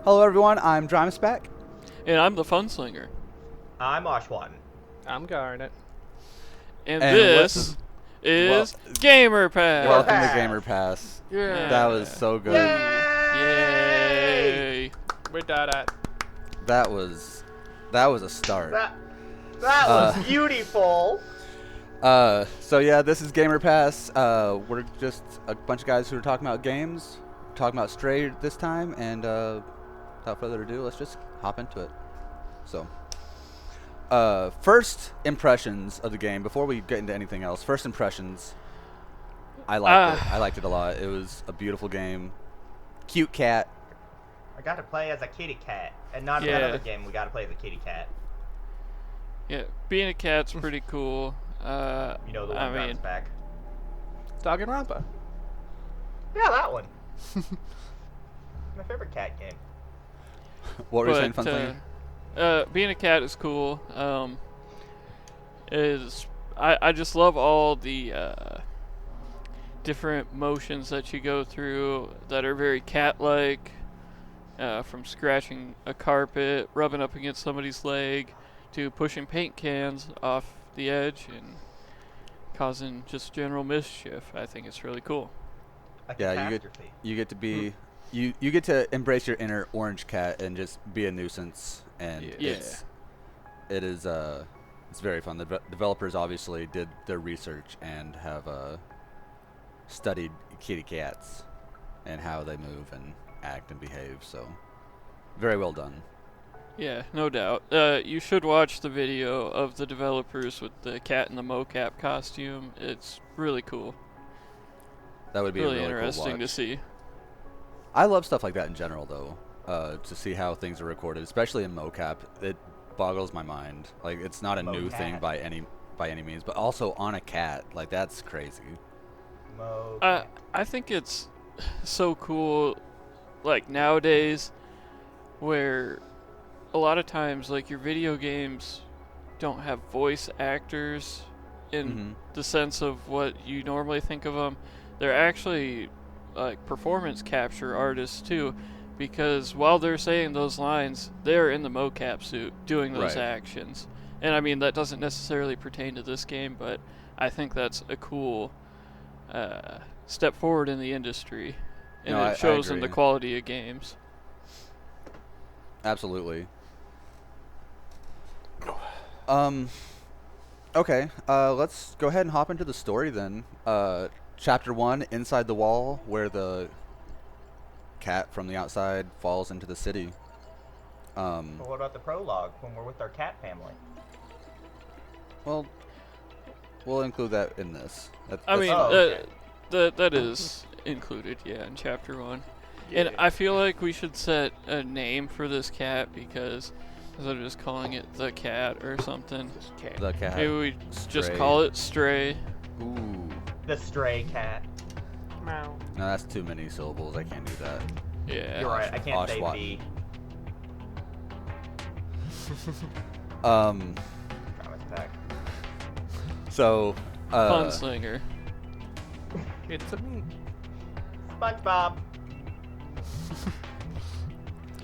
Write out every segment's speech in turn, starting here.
Hello everyone, I'm Drimespec. And I'm the Fun Slinger. I'm Oshwan. I'm Garnet. And And this is Gamer Pass. Welcome Pass. to Gamer Pass. Yeah. That was so good. Yay. We're done at. That was a start. That was beautiful. So yeah, this is Gamer Pass. We're just a bunch of guys who are talking about games, talking about Stray this time, and without further ado, let's just hop into it. So, first impressions of the game before we get into anything else. First impressions. I liked it. I liked it a lot. It was a beautiful game. Cute cat. I got to play as a kitty cat, and not in that other game. We got to play as a kitty cat. Yeah, being a cat's pretty cool. You know the one drives back. Danganronpa. Yeah, that one. My favorite cat game. What were you saying, Funslinger? Being a cat is cool. I just love all the different motions that you go through that are very cat-like. From scratching a carpet, rubbing up against somebody's leg, to pushing paint cans off the edge and causing just general mischief. I think it's really cool. A Yeah, catastrophe. you get to be you get to embrace your inner orange cat and just be a nuisance, and Yeah. it's very fun. The developers obviously did their research and have studied kitty cats and how they move and act and behave, so very well done. Yeah, no doubt. You should watch the video of the developers with the cat in the mocap costume. It's really cool. That would be Really a really interesting cool to watch. see. I love stuff like that in general, though. To see how things are recorded, especially in mocap, it boggles my mind. Like, it's not a new thing Mocap. by any means, but also on a cat, like, that's crazy. I think it's so cool, like nowadays, where a lot of times, like, your video games don't have voice actors in the sense of what you normally think of them. They're actually like performance capture artists too, because while they're saying those lines, they're in the mocap suit doing those Right. actions. And I mean, that doesn't necessarily pertain to this game, but I think that's a cool step forward in the industry, and No, I it shows in the agree. quality of games. Absolutely. Okay, let's go ahead and hop into the story then. Chapter 1, Inside the Wall, where the cat from the outside falls into the city. Well, what about the prologue when we're with our cat family? Well, we'll include that in this. I mean, okay. that is included, yeah, in chapter 1. And I feel like we should set a name for this cat, because instead of just calling it the cat or something, the cat. maybe we just Stray. call it Stray. Ooh. The stray cat. Meow. No, that's too many syllables. I can't do that. Yeah. You're right. I can't say Oshwat. the. Promise back. So, Funslinger. It's a me. SpongeBob.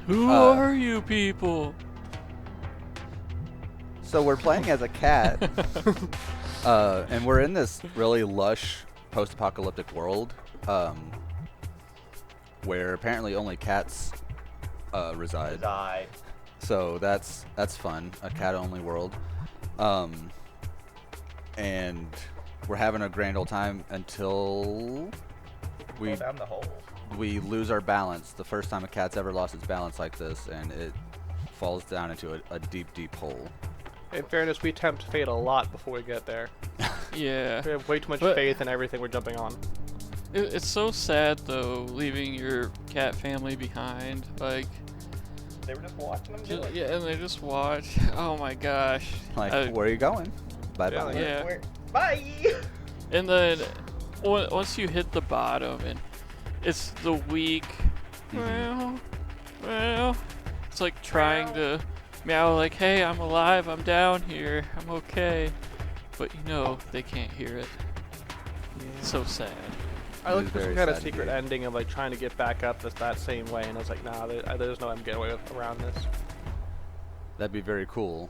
Who are you people? So we're playing as a cat, and we're in this really lush post-apocalyptic world, where apparently only cats reside. Reside. So that's fun, a cat-only world, and we're having a grand old time until Go down the hole. we lose our balance. The first time a cat's ever lost its balance like this, and it falls down into a deep, deep hole. In fairness, we tempt fate a lot before we get there. Yeah. We have way too much But- faith in everything we're jumping on. It's so sad, though, leaving your cat family behind. Like, They were just watching them do it. yeah, and they just watch. Oh my gosh. Like, where are you going? Bye-bye. Yeah, like- Yeah. Bye. And then once you hit the bottom, and it's the weak meow. It's like trying to meow like, hey, I'm alive, I'm down here, I'm okay. But you know they can't hear it. It's so sad. I looked for some very kind of sad secret indeed. ending of like trying to get back up that same way, and I was like, nah, there's no way I'm getting away around this. That'd be very cool.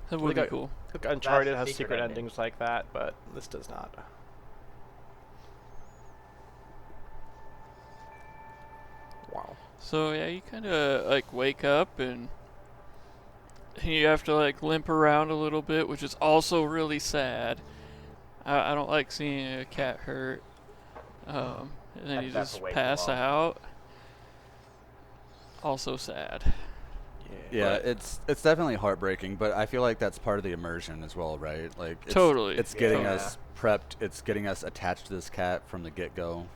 That We would be got- cool. Look, Uncharted the has secret secret ending. endings like that, but this does not. Wow. So yeah, you kind of like wake up and you have to like limp around a little bit, which is also really sad. I don't like seeing a cat hurt. And then That's you been just for way too pass long. out. Also sad. Yeah, But- it's definitely heartbreaking, but I feel like that's part of the immersion as well, right? Like it's, Totally. it's getting Yeah. us prepped. It's getting us attached to this cat from the get-go.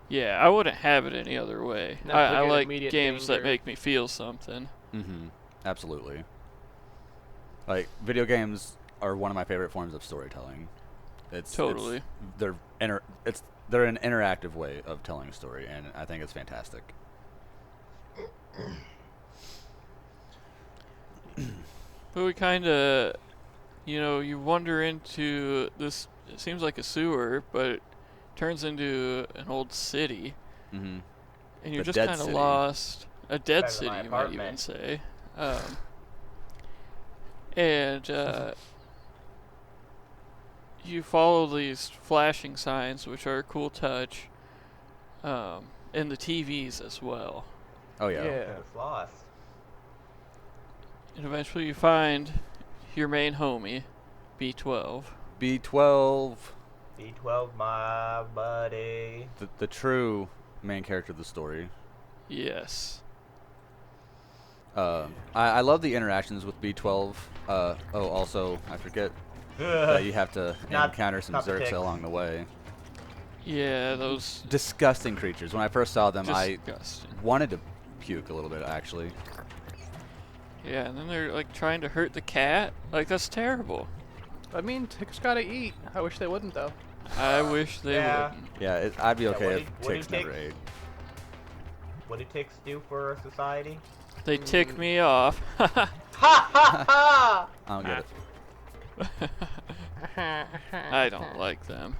Yeah, I wouldn't have it any other way. Not to I get like immediate games that danger. make me feel something. Mm-hmm. Absolutely. Like video games are one of my favorite forms of storytelling. It's Totally. they're they're an interactive way of telling a story, and I think it's fantastic. But we kind of, you wander into this. It seems like a sewer, but it turns into an old city, Mm-hmm. and you're The just dead kind of city. lost. A dead Better than city, my you might even apartment. say. And you follow these flashing signs, which are a cool touch, and the TVs as well. Oh yeah. It's lost. And eventually you find your main homie, B12. B12, B12, my buddy. the true main character of the story. Yes. I love the interactions with B12. Also, I forget that you have to Not- encounter some not the Zerks ticks. along the way. Yeah, those Disgusting creatures. When I first saw them, I disgusting. wanted to puke a little bit, actually. Yeah, and then they're like trying to hurt the cat. Like that's terrible. I mean, ticks gotta eat. I wish they wouldn't though. I wish they Yeah. wouldn't. Yeah, I'd be Yeah, okay what if do you ticks never think? ate. What do ticks do for society? They tick me off. Ha ha ha! I don't get it. I don't like them.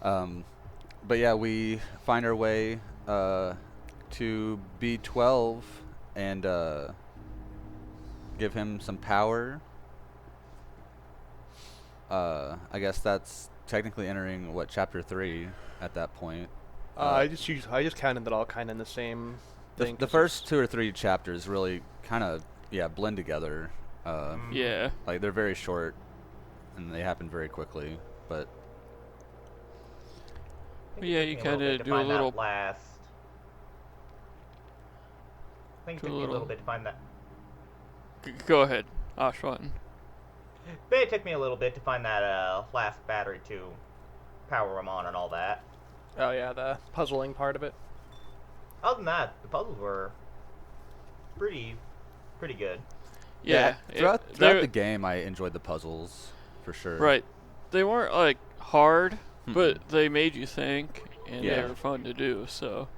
But yeah, we find our way to B12 and give him some power. I guess that's technically entering what, chapter 3 at that point. I just counted that all kind of in the same thing. The 'cause first 2 or 3 chapters really kind of blend together. Yeah. Like they're very short and they happen very quickly, but I think Yeah, it you took me a little kinda bit to do a find that little- last. I think it Do a took me a little- little bit to find that. Go ahead, Ashwatan. But it took me a little bit to find that last battery to power them on and all that. Oh yeah, the puzzling part of it. Other than that, the puzzles were pretty good. Yeah. throughout they're- the game, I enjoyed the puzzles for sure. Right. They weren't like hard, Mm-mm. but they made you think, and they Yeah. were fun to do. So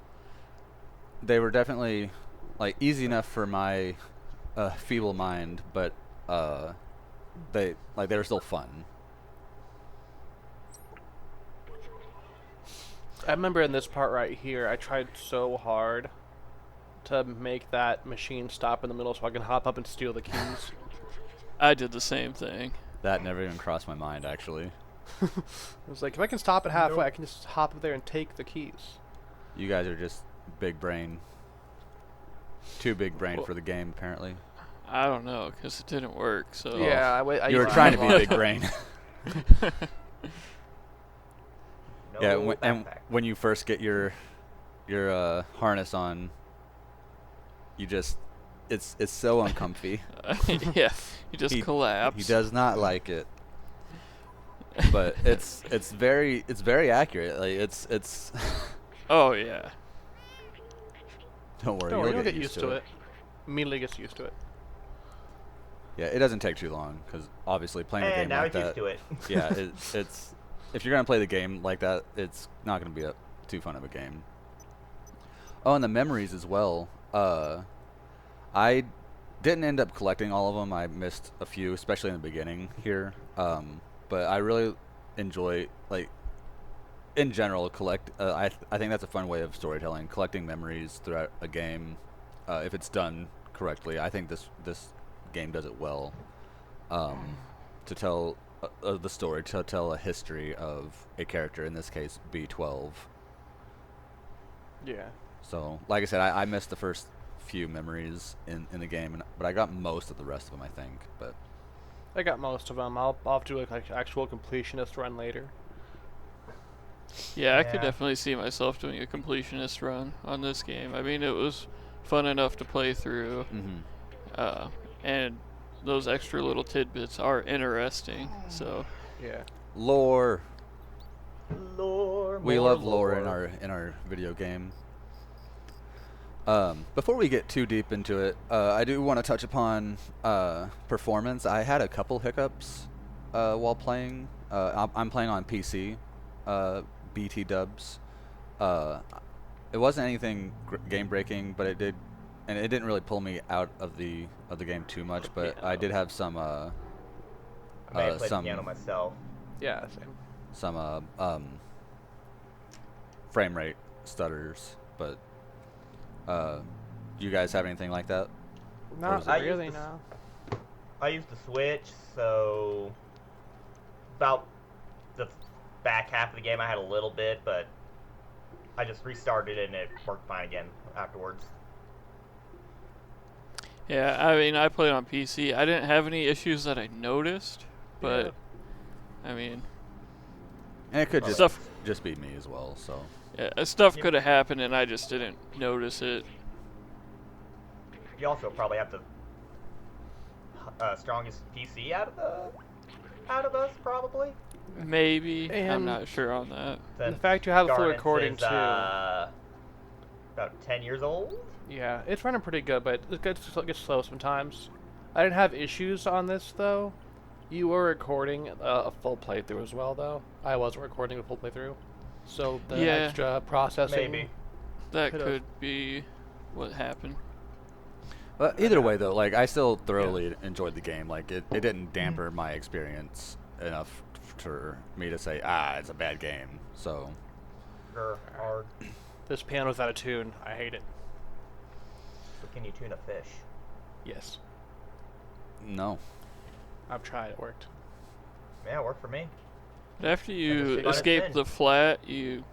They were definitely like easy enough for my feeble mind, but they were still fun. I remember in this part right here, I tried so hard to make that machine stop in the middle so I can hop up and steal the keys. I did the same thing. That never even crossed my mind, actually. I was like, if I can stop it halfway, I can just hop up there and take the keys. You guys are just big brain. Too big brain Well- for the game, apparently. I don't know, 'cause it didn't work. So Yeah, I You were used trying to a be lot. big brain. No Yeah, and backpack. when you first get your harness on, you just it's so uncomfy. yeah, you just He- collapse. He does not like it. But it's very accurate. Like it's Oh yeah. don't worry, Don't worry, you'll you'll get get used to it. Immediately gets used to it. Yeah, it doesn't take too long because obviously playing a And game now like he's that. used to it. Yeah, it's if you're gonna play the game like that, it's not gonna be too fun of a game. Oh, and the memories as well. I didn't end up collecting all of them. I missed a few, especially in the beginning here. But I really enjoy in general, I think that's a fun way of storytelling, collecting memories throughout a game. If it's done correctly, I think this game does it well. To tell the story, to tell a history of a character, in this case B12. Yeah. So, like I said, I missed the first few memories in the game, but I got most of the rest of them, I think. But I got most of them. I'll have to do like actual completionist run later. Yeah, I could Yeah. definitely see myself doing a completionist run on this game. I mean, it was fun enough to play through, and those extra little tidbits are interesting. So, Yeah. lore. Lore. We more love lore lore. in our video game. Before we get too deep into it, I do want to touch upon performance. I had a couple hiccups while playing. I'm playing on PC, BT dubs. It wasn't anything game breaking, but it didn't really pull me out of the game too much. But I did have some I may have played some piano myself. Yeah. Same. some frame rate stutters, but do you guys have anything like that? Not is it? I used really. to No. I used the Switch, so about the back half of the game I had a little bit, but I just restarted it and it worked fine again afterwards. yeah, I mean, I played on PC. I didn't have any issues that I noticed, but Yeah. I mean, And it could Stuff- just be me as well. So yeah, stuff Yep. could have happened and I just didn't notice it. You also probably have the strongest PC out of us, probably. Maybe. I'm And- not sure on that. The Since fact you have a full Garnet's recording is, too. about 10 years old. Yeah, it's running pretty good, but it gets slow sometimes. I didn't have issues on this though. You were recording a full playthrough as well, though. I wasn't recording a full playthrough, so the Yeah. extra processing. Maybe. That Could've- could be what happened. but either way, though, like I still thoroughly enjoyed the game. Like it didn't damper my experience enough for me to say, it's a bad game. So Hard. This piano's out of tune. I hate it. So can you tune a fish? Yes, no. I've tried. It worked. Yeah, it worked for me. But after you just got it escape in. the flat, you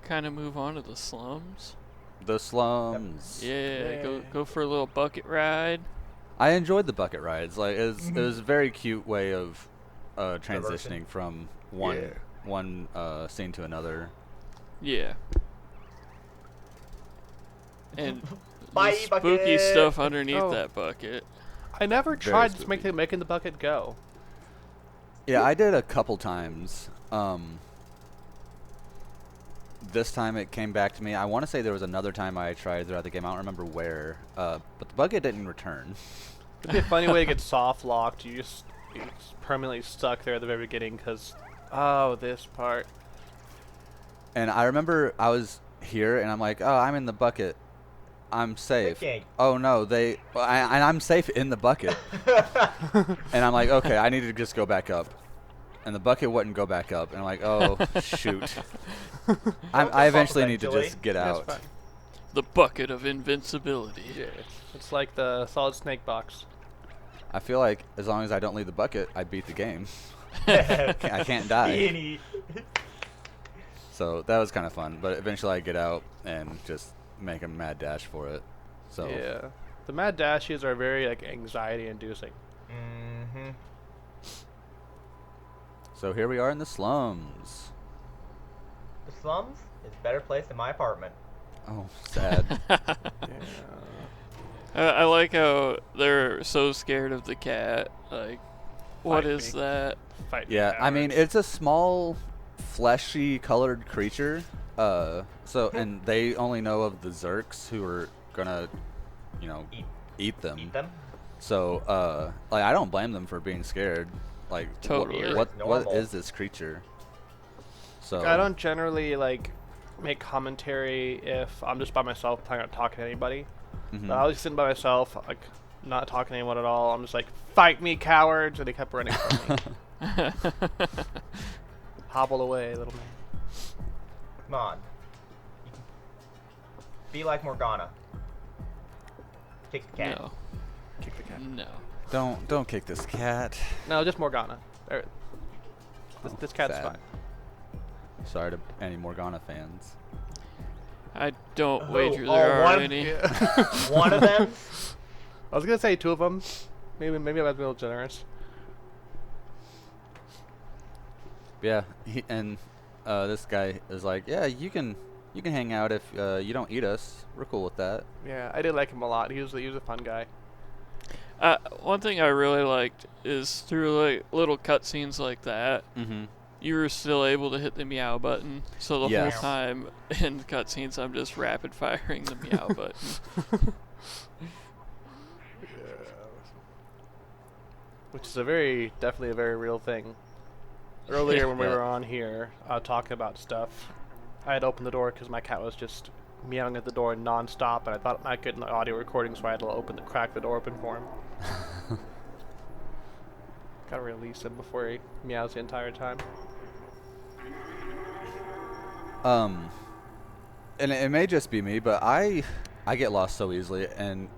kind of move on to the slums. The slums. Yeah, Yay. go for a little bucket ride. I enjoyed the bucket rides. Like it was a very cute way of transitioning from one scene to another. Yeah. And Bye, the spooky bucket. stuff underneath Oh. that bucket. I never tried spooky. making the bucket go. Yeah, I did a couple times. This time it came back to me. I want to say there was another time I tried throughout the game. I don't remember where. But the bucket didn't return. It'd be a funny way to get soft locked. You're permanently stuck there at the very beginning because, this part. And I remember I was here and I'm like, I'm in the bucket. I'm safe. Okay. Oh no, and I'm safe in the bucket. And I'm like, okay, I need to just go back up. And the bucket wouldn't go back up. And I'm like, oh, shoot. I eventually need to eventually. just get That's out. fine. The bucket of invincibility. Yeah, it's like the Solid Snake box. I feel like as long as I don't leave the bucket, I beat the game. I can't die. Any- So that was kind of fun. But eventually I get out and just make a mad dash for it. So Yeah, the mad dashes are very anxiety inducing. Mhm. So here we are in the slums. The slums is a better place than my apartment. Oh, sad. I like how they're so scared of the cat. Like, what Fight is me. that? Fight Yeah, I mean, it's a small, fleshy colored creature. And they only know of the Zerks who are gonna, eat them. Eat them. So, I don't blame them for being scared. Like, Totally. what Normal. is this creature? So I don't generally make commentary if I'm just by myself playing, not talking to anybody. Mhm. But I was sitting by myself, not talking to anyone at all. I'm just like, fight me, cowards! And they kept running from me. Hobble away, little man. Come on. Be like Morgana. Kick the cat. No. Kick the cat. No. Don't kick this cat. No, just Morgana. This cat's sad. fine. Sorry to any Morgana fans. I don't Oh, wager oh, there are one- any. One of them. I was gonna say 2 of them. Maybe I was a little generous. Yeah, this guy is like, yeah, you can hang out if you don't eat us. We're cool with that. Yeah, I did like him a lot. He was a fun guy. One thing I really liked is through like little cutscenes like that, Mm-hmm. you were still able to hit the meow button. So the Yes. whole time in cutscenes, I'm just rapid firing the meow button. Which is definitely a very real thing. Earlier when we Yeah. were on here talking about stuff, I had opened the door because my cat was just meowing at the door non-stop, and I thought it might get in the audio recording, so I had to crack the door open for him. Gotta release him before he meows the entire time. And it may just be me, but I get lost so easily, and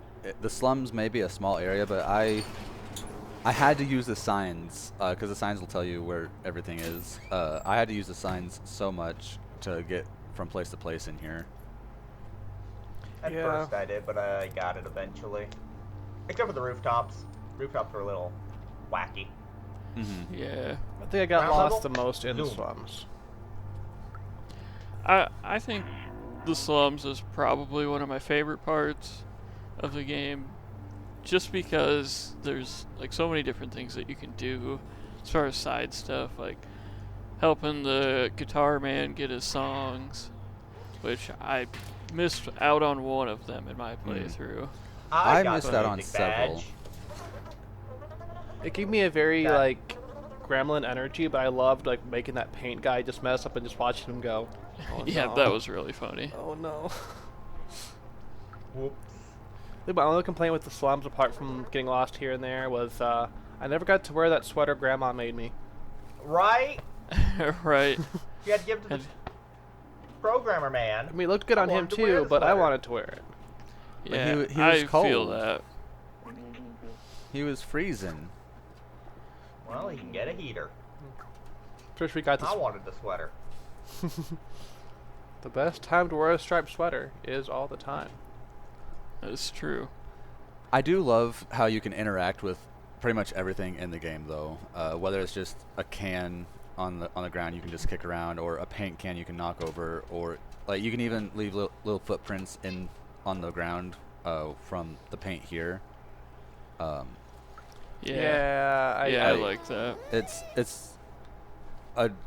the slums may be a small area, but I had to use the signs because the signs will tell you where everything is. I had to use the signs so much to get from place to place in here. At Yeah. first I did, but I got it eventually. Except for the rooftops. Rooftops were a little wacky. Mm-hmm. Yeah. I think I got Ground lost level? the most in the Zoom. slums. I think the slums is probably one of my favorite parts of the game, just because there's like so many different things that you can do as far as side stuff, like helping the guitar man get his songs, which I missed out on one of them in my playthrough. I got missed the out on music several. badge. It gave me a very That- like gremlin energy, but I loved like making that paint guy just mess up and just watching him go. Oh, Yeah, no. that was really funny. Oh no. Whoops. My only complaint with the slums, apart from getting lost here and there, was I never got to wear that sweater Grandma made me. Right? Right. You had to give it to the And- programmer man. I mean, it looked good I on him wanted to wear too, the but I sweater. wanted to wear it. But Yeah, he was I feel cold. that. He was freezing. Well, he can get a heater. First we got this. I wanted the sweater. The best time to wear a striped sweater is all the time. That's true. I do love how you can interact with pretty much everything in the game, though. Whether it's just a can on the ground you can just kick around, or a paint can you can knock over, or like you can even leave little footprints on the ground from the paint here. Yeah. Yeah, Yeah, I I- like that.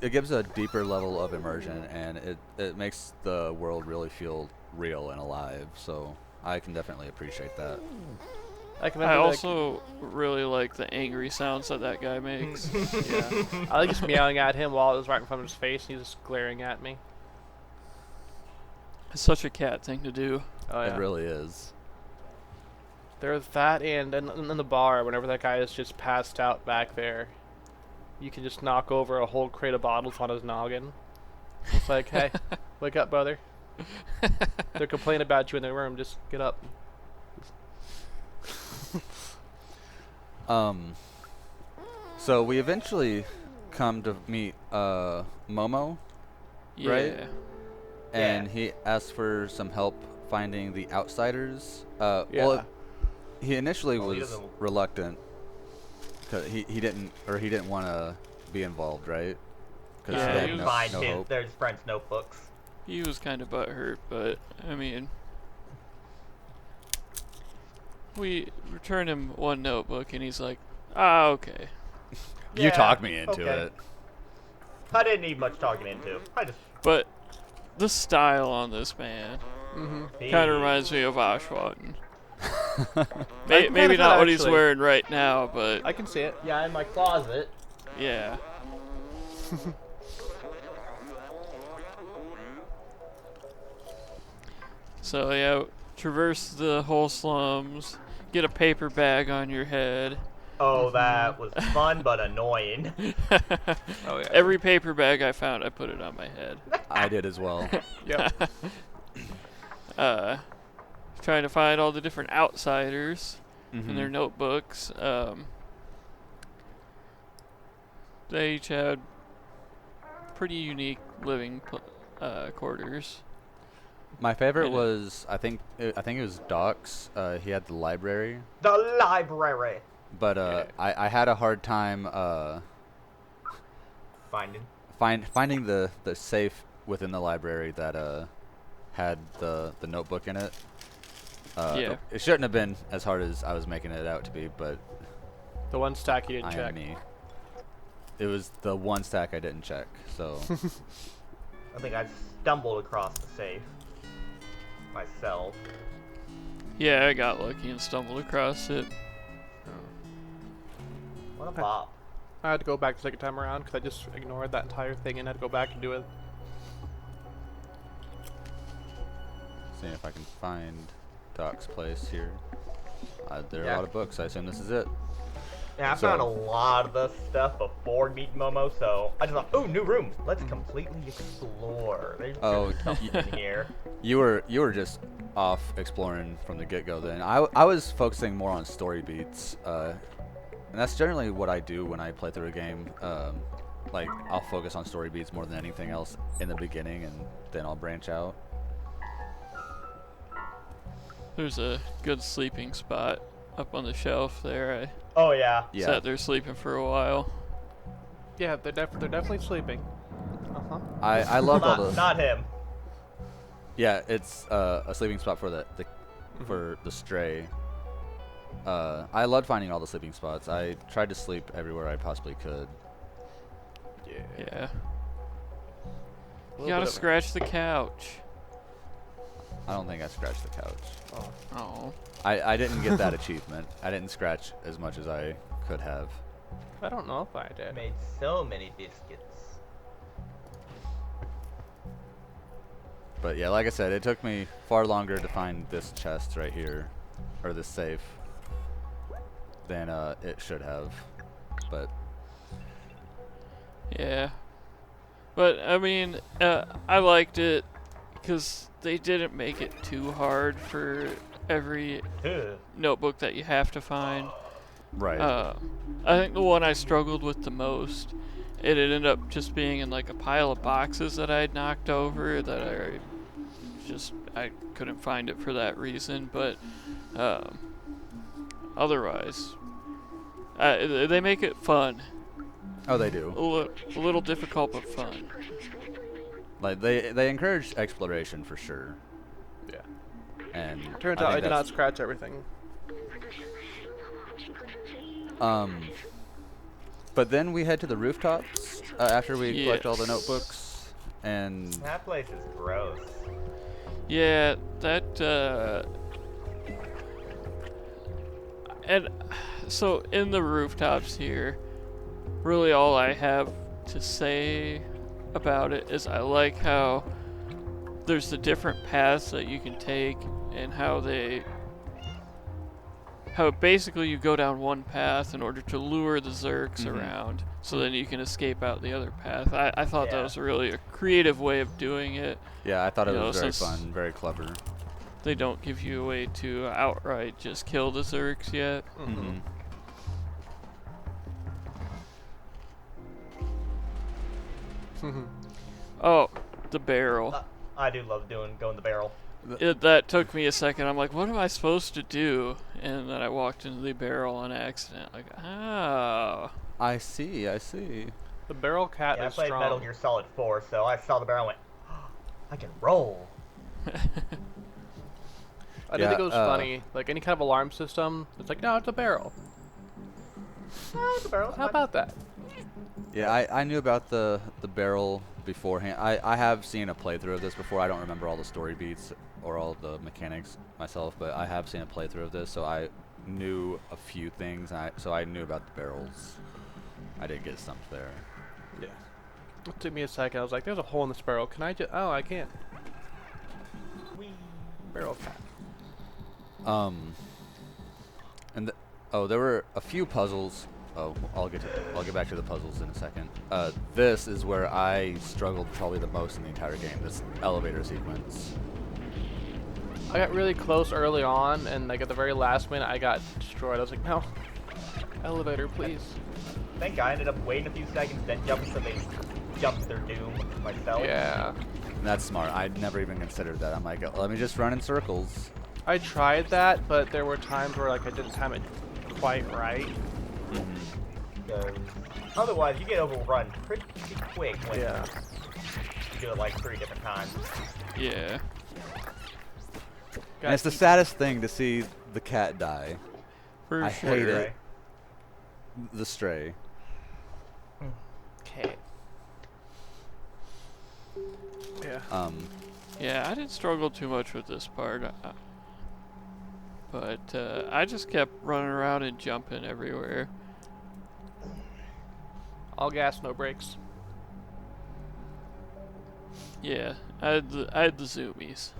It gives a deeper level of immersion, and it makes the world really feel real and alive. So I can definitely appreciate that. I can I remember also really like the angry sounds that guy makes. yeah. I like just meowing at him while it was right in front of his face, and he's just glaring at me. It's such a cat thing to do. Oh yeah. It really is. There's that, and in the bar, whenever that guy is just passed out back there, you can just knock over a whole crate of bottles on his noggin. It's like, hey, wake up, brother. They're complaining about you in their room. Just get up. So we eventually come to meet Momo, Yeah. Right? and Yeah. he asks for some help finding the outsiders. Yeah. Well, he initially Well, he was doesn't- reluctant because he didn't want to be involved, right? Because Yeah, they he had was- no, Find no his, hope. there's friends' notebooks. He was kind of butthurt, but I mean, we return him one notebook, and he's like, "Ah, okay." You Yeah, talked me into okay. it. I didn't need much talking into. I just But the style on this man Mm-hmm. kind of reminds me of Ashwaughton. kinda Maybe feel not what he's actually- wearing right now, but I can see it. Yeah, in my closet. yeah. So yeah, traverse the whole slums, get a paper bag on your head, Oh, that was fun but annoying. Oh yeah. Every paper bag I found, I put it on my head. I did as well. Yep. Trying to find all the different outsiders in Mhm. their notebooks. They each had pretty unique living quarters. My favorite And- was I think it was Doc's. He had the library, The library. but Yeah. I had a hard time Finding. finding the safe within the library that had the notebook in it. Yeah. It shouldn't have been as hard as I was making it out to be, but The one stack you didn't I check. am me. It was the one stack I didn't check, so I think I stumbled across the safe myself. Yeah, I got lucky and stumbled across it. What a bop. I had to go back the second time around because I just ignored that entire thing and had to go back and do it. seeing if I can find Doc's place here. There are a Yeah. lot of books. I assume this is it. Yeah, I So- found a lot of the stuff before meeting Momo, so I just thought, ooh, new room. Let's completely explore. There's Oh, something in here. You were just off exploring from the get-go. Then I was focusing more on story beats, and that's generally what I do when I play through a game. Like I'll focus on story beats more than anything else in the beginning, and then I'll branch out. There's a good sleeping spot up on the shelf there. Oh, yeah. I Yeah. sat there sleeping for a while. Yeah, they're definitely sleeping. Uh-huh. I loved all the Not him. yeah. It's a sleeping spot for for the stray. I loved finding all the sleeping spots. I tried to sleep everywhere I possibly could. Yeah. A You little gotta bit of- scratch the couch. I don't think I scratched the couch. Oh. I didn't get that achievement. I didn't scratch as much as I could have. I don't know if I I did. made so many biscuits. But yeah, like I said, it took me far longer to find this chest right here, or this safe, than it should have. But Yeah. But, I mean, I liked it because they didn't make it too hard for every Ugh. notebook that you have to find. right, I think the one I struggled with the most, it ended up just being in like a pile of boxes that I had knocked over that I couldn't find it for that reason. But otherwise, they make it fun. oh they do. A little difficult but fun. Like they encourage exploration for sure. Yeah. And Turns I out I think did not that's- scratch everything. But then we head to the rooftops after we collect all the Yes. notebooks, and That place is gross. Yeah, that and so in the rooftops here, really all I have to say about it is I like how there's the different paths that you can take and how basically you go down one path in order to lure the Zerks around so then you can escape out the other path. I thought that Yeah. was really a creative way of doing it. yeah, I thought it You know, was very since- fun, very clever. They don't give you a way to outright just kill the Zerks yet. Mm-hmm. Oh, the barrel. I do love going the barrel. That took me a second. I'm like, what am I supposed to do? And then I walked into the barrel on accident. Like, oh. I see. The barrel cat Yeah, I is played strong. Metal Gear Solid 4, so I saw the barrel and went, oh, I can roll. I did think it was Yeah, funny. Like any kind of alarm system, it's like, no, it's a barrel. The barrel's How fine. about that? Yeah, I knew about the barrel beforehand. I have seen a playthrough of this before. I don't remember all the story beats or all the mechanics myself, but I have seen a playthrough of this, so I knew a few things. So I knew about the barrels. I did get stumped there. Yeah. It took me a second. I was like, there's a hole in this barrel. Can I just... Oh, I can't. Whee! Barrel cat. And Oh, there were a few puzzles. Oh, I'll get back to the puzzles in a second. This is where I struggled probably the most in the entire game. This elevator sequence. I got really close early on, and like at the very last minute, I got destroyed. I was like, no, elevator, please. I think I ended up waiting a few seconds, then jumping so they jumped their doom myself. Yeah. And that's smart. I'd never even considered that. I'm like, let me just run in circles. I tried that, but there were times where like I didn't time it quite right. Because otherwise, you get overrun pretty quick when Yeah. you do it like 3 different times. Yeah. And it's the saddest thing to see the cat die. For I sure. hate it. The stray. Okay. Yeah. Yeah, I didn't struggle too much with this part. But I just kept running around and jumping everywhere. All gas, no brakes. Yeah, I had the zoomies.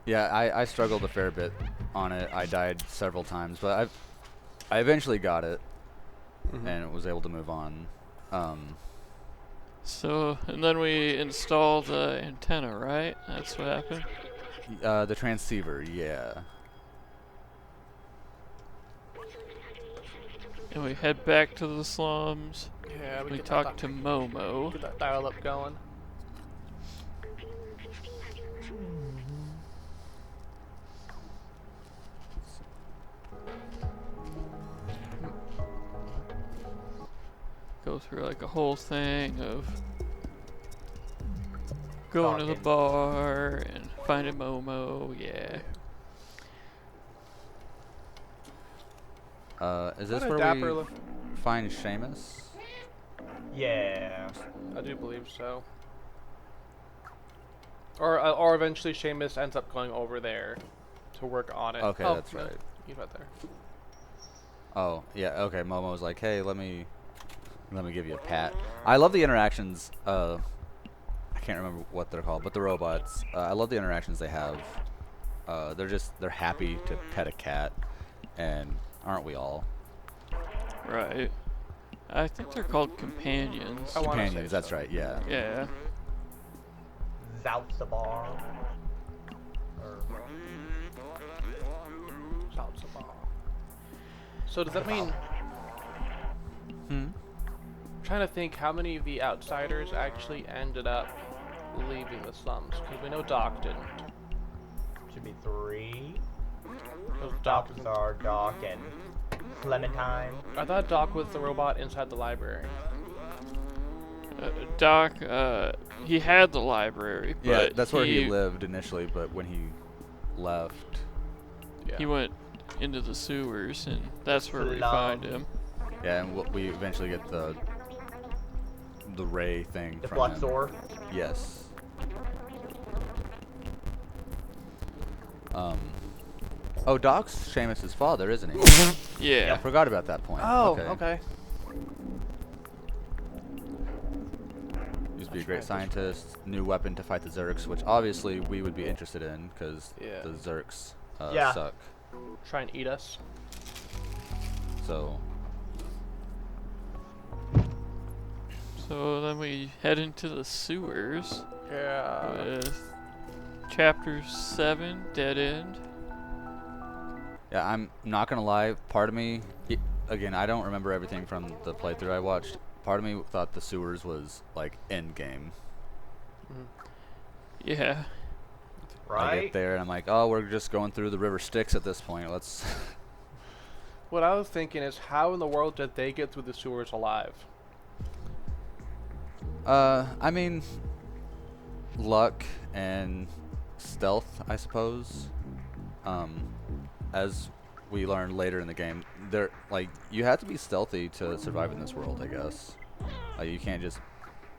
Yeah, I struggled a fair bit on it. I died several times, but I eventually got it and was able to move on. So, and then we installed the antenna, right? That's what happened? The transceiver, yeah. And we head back to the slums. Yeah, We get talk that, to Momo. get that dial up going. Go through like a whole thing of going to the Talking. bar and finding Momo, yeah. Is this What a where dapper we look. find Seamus? Yeah. I do believe so. Or eventually Seamus ends up going over there to work on it. Okay, Oh, that's yeah, right. He's right there. Oh, yeah, okay. Momo's like, hey, let me give you a pat. I love the interactions. I can't remember what they're called, but the robots. I love the interactions they have. They're happy to pet a cat, and aren't we all? Right. I think they're called companions. I wanna say Companions, that's so. right, yeah. Yeah. Zalzabar. Or So does that mean? Hmm? I'm trying to think how many of the outsiders actually ended up leaving the slums, because we know Doc didn't. should be 3. Because Doc. Are Doc and Clementine. I thought Doc was the robot inside the library. Doc, he had the library, but Yeah, that's where he lived initially, but when he left, Yeah. he went into the sewers, and that's where we Slum. find him. yeah, and we eventually get the ray thing The from blood him. sword. Yes. Oh, Doc's Seamus' father, isn't he? Yeah. I forgot about that point. Oh, okay. Used to be a That's great right. scientist. New weapon to fight the Zergs, which obviously we would be interested in because Yeah. the Zergs Yeah. suck. Try and eat us. So So then we head into the sewers Yeah. with Chapter 7, Dead End. yeah, I'm not gonna lie. Part of me, again, I don't remember everything from the playthrough I watched. Part of me thought the sewers was like end game. Yeah. I Right? get there and I'm like, oh, we're just going through the river Styx at this point. Let's. What I was thinking is, how in the world did they get through the sewers alive? I mean, luck and stealth, I suppose. As we learn later in the game, there like you have to be stealthy to survive in this world, I guess. Like you can't just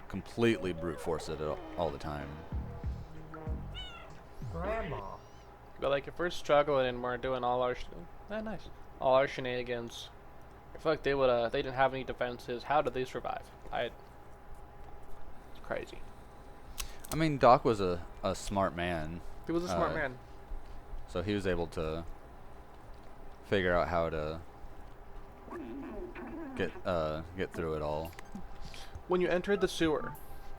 completely brute force it all the time. Grandma. But like, if we're struggling and we're doing all our, all our shenanigans, I feel like they didn't have any defenses. How did they survive? It's crazy. I mean, Doc was a smart man, He was a smart Uh, man. so he was able to figure out how to get through it all. When you entered the sewer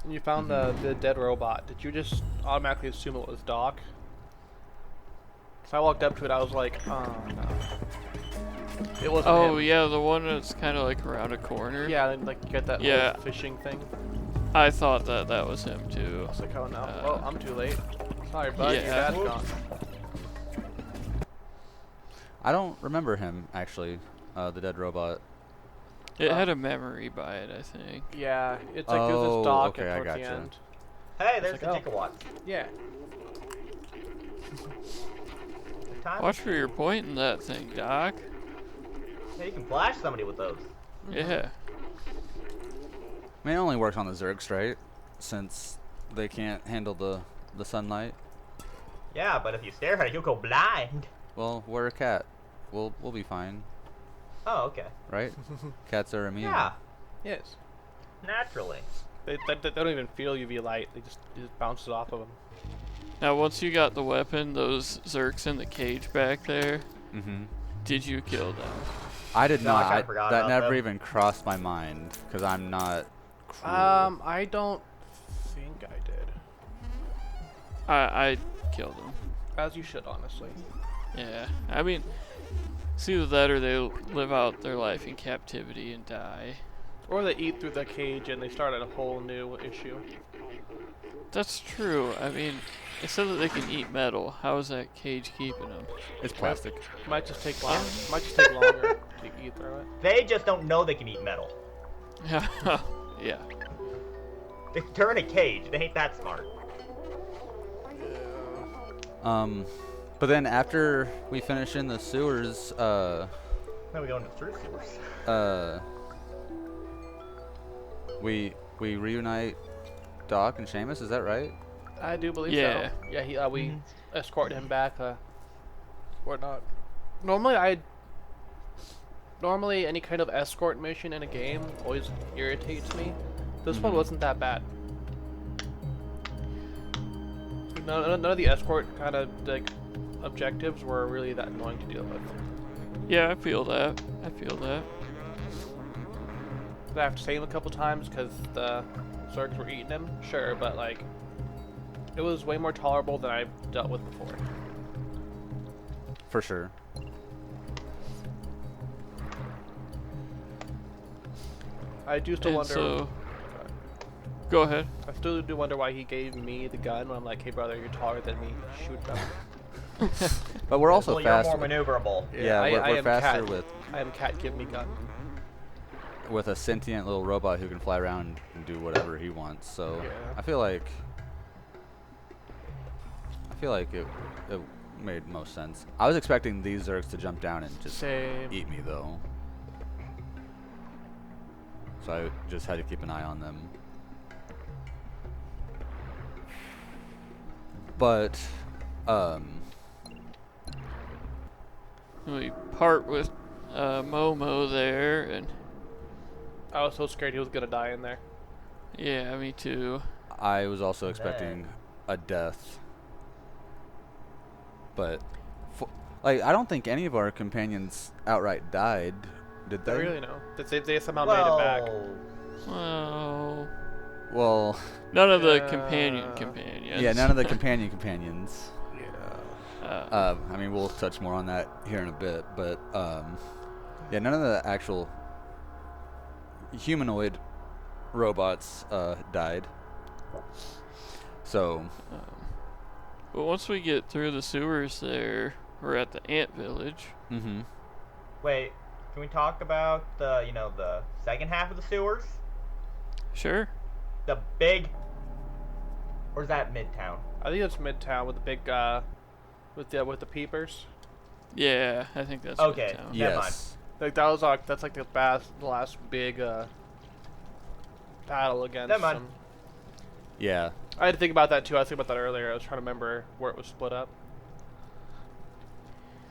and you found the dead robot, did you just automatically assume it was Doc? So I walked up to it, I was like, oh no. It wasn't Oh him. yeah, the one that's kind of like around a corner. Yeah, and like you get that Yeah. whole fishing thing. I thought that was him too. I was like, oh no. Well, I'm too late. Sorry, bud. Your Yeah. dad's gone. I don't remember him actually, the dead robot. It had a memory by it, I think. Yeah, it's like there's Oh, this Doc okay, I towards the gotcha. end. Hey, there's the like, oh. Tickawatts. Yeah. Time. Watch where you're pointing that thing, Doc. Yeah, you can flash somebody with those. Yeah. I mean, it only works on the Zergs, right? Since they can't handle the sunlight. Yeah, but if you stare at it, you'll go blind. Well, we're a cat. We'll be fine, Oh, okay. right? Cats are immune. Yeah, Yes. naturally. They don't even feel UV light. It just bounces off of them. Now, once you got the weapon, those Zerks in the cage back there, Mm-hmm. did you kill them? I did No, I not. kinda forgot That about never them. even crossed my mind because I'm not cruel. I don't think I did. I killed them. As you should, honestly. Yeah. I mean, it's either that or they live out their life in captivity and die. Or they eat through the cage and they start a whole new issue. That's true. I mean, it said that they can eat metal. How is that cage keeping them? It's plastic. Might just take longer. Might just take longer to eat through it. They just don't know they can eat metal. Yeah. Yeah. They're in a cage. They ain't that smart. But then after we finish in the sewers, Now we go into through sewers. we reunite Doc and Seamus. Is that right? I do believe Yeah. so. Yeah, we escorted him back, whatnot. Normally any kind of escort mission in a game always irritates me. This one wasn't that bad. None of the escort kind of like objectives were really that annoying to deal with. Yeah, I feel that. I feel that. Did I have to save him a couple times because the Zergs were eating him? Sure, but like, it was way more tolerable than I've dealt with before. For sure. I do still And wonder. so, go ahead. I still do wonder why he gave me the gun when I'm like, hey brother, you're taller than me. Shoot them. But we're also well, faster. you're more maneuverable. Yeah, I we're am faster cat. I am cat. Give me gun. with a sentient little robot who can fly around and do whatever he wants. So Yeah. I feel like it made most sense. I was expecting these Zergs to jump down and just Same. eat me though. So I just had to keep an eye on them. But We part with Momo there, and I was so scared he was gonna die in there. yeah, me too. I was also expecting a death. But like I don't think any of our companions outright died, did I they? don't really know. They somehow made it back. Well, Well, none of the Uh, companions. yeah, none of the companions. Yeah. I mean, we'll touch more on that here in a bit, but yeah, none of the actual humanoid robots died. So, But once we get through the sewers there, we're at the ant village. mm-hmm. Wait, can we talk about the second half of the sewers? Sure. The big, or is that Midtown? I think it's Midtown with the big with the peepers. Yeah, I think that's Okay. Midtown. Never mind. Yes. Like that's like the last big battle against Never mind. them. Yeah. I had to think about that too. I was thinking about that earlier. I was trying to remember where it was split up.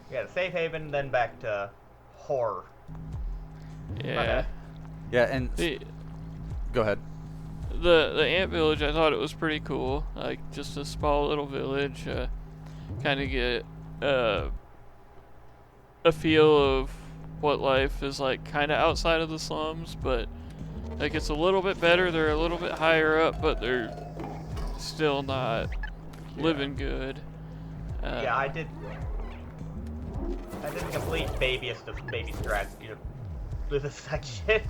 We got a safe haven, then back to horror. Yeah. Yeah, and The go ahead. the ant village, I thought it was pretty cool. Like just a small little village. Kind of get a feel of what life is like, kind of outside of the slums, but like it's a little bit better. They're a little bit higher up, but they're still not living good. Yeah, I did the complete babyest of baby strats, with this section.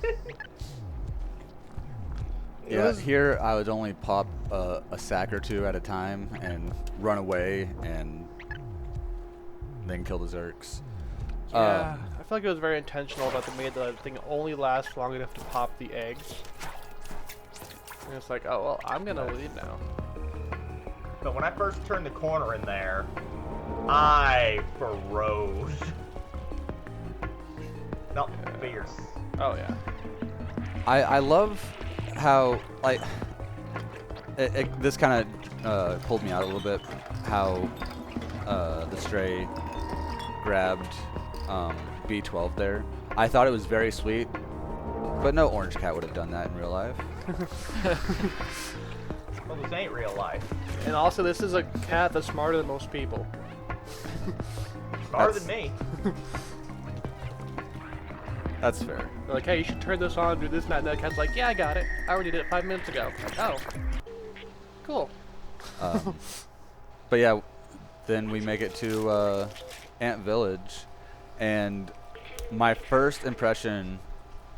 Yeah, here I would only pop a sack or two at a time and run away and then kill the Zerks. Yeah, I feel like it was very intentional that they made the thing only last long enough to pop the eggs. And it's like, oh well, I'm gonna leave now. But when I first turned the corner in there, I froze. No, fierce. Oh yeah. I love how, like, this kind of pulled me out a little bit, how the Stray grabbed B12 there. I thought it was very sweet, but no orange cat would have done that in real life. Well, this ain't real life. And also, this is a cat that's smarter than most people. Smarter than me. That's fair. They're like, hey, you should turn this on, do this, and that. And the cat's like, yeah, I got it. I already did it 5 minutes ago. Like, oh, cool. But yeah, then we make it to Ant Village, and my first impression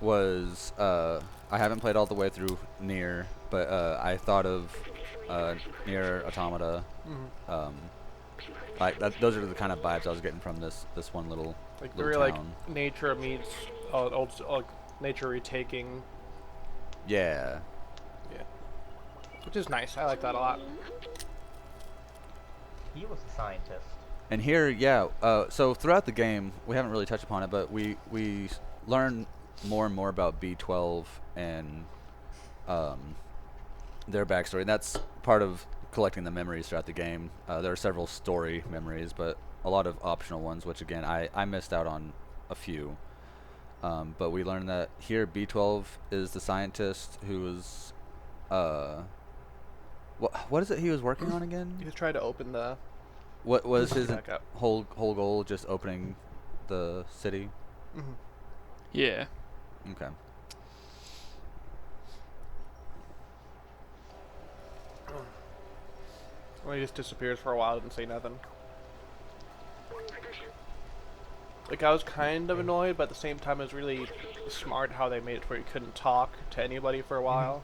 was I haven't played all the way through Nier, but I thought of Nier Automata. Like those are the kind of vibes I was getting from this one little Like little very town. like nature meets nature retaking. Yeah. Yeah, which is nice. I like that a lot. He was a scientist. And here, yeah. So throughout the game, we haven't really touched upon it, but we learn more and more about B12 and their backstory. And that's part of collecting the memories throughout the game. There are several story memories, but a lot of optional ones, which again, I missed out on a few. But we learned that here B12 is the scientist who was, what is it he was working on again? He was trying to open the. What was his Back up. whole goal? Just opening the city? Yeah. Okay. Well, he just disappears for a while, didn't say nothing. Like, I was kind of annoyed, but at the same time, it was really smart how they made it where you couldn't talk to anybody for a while.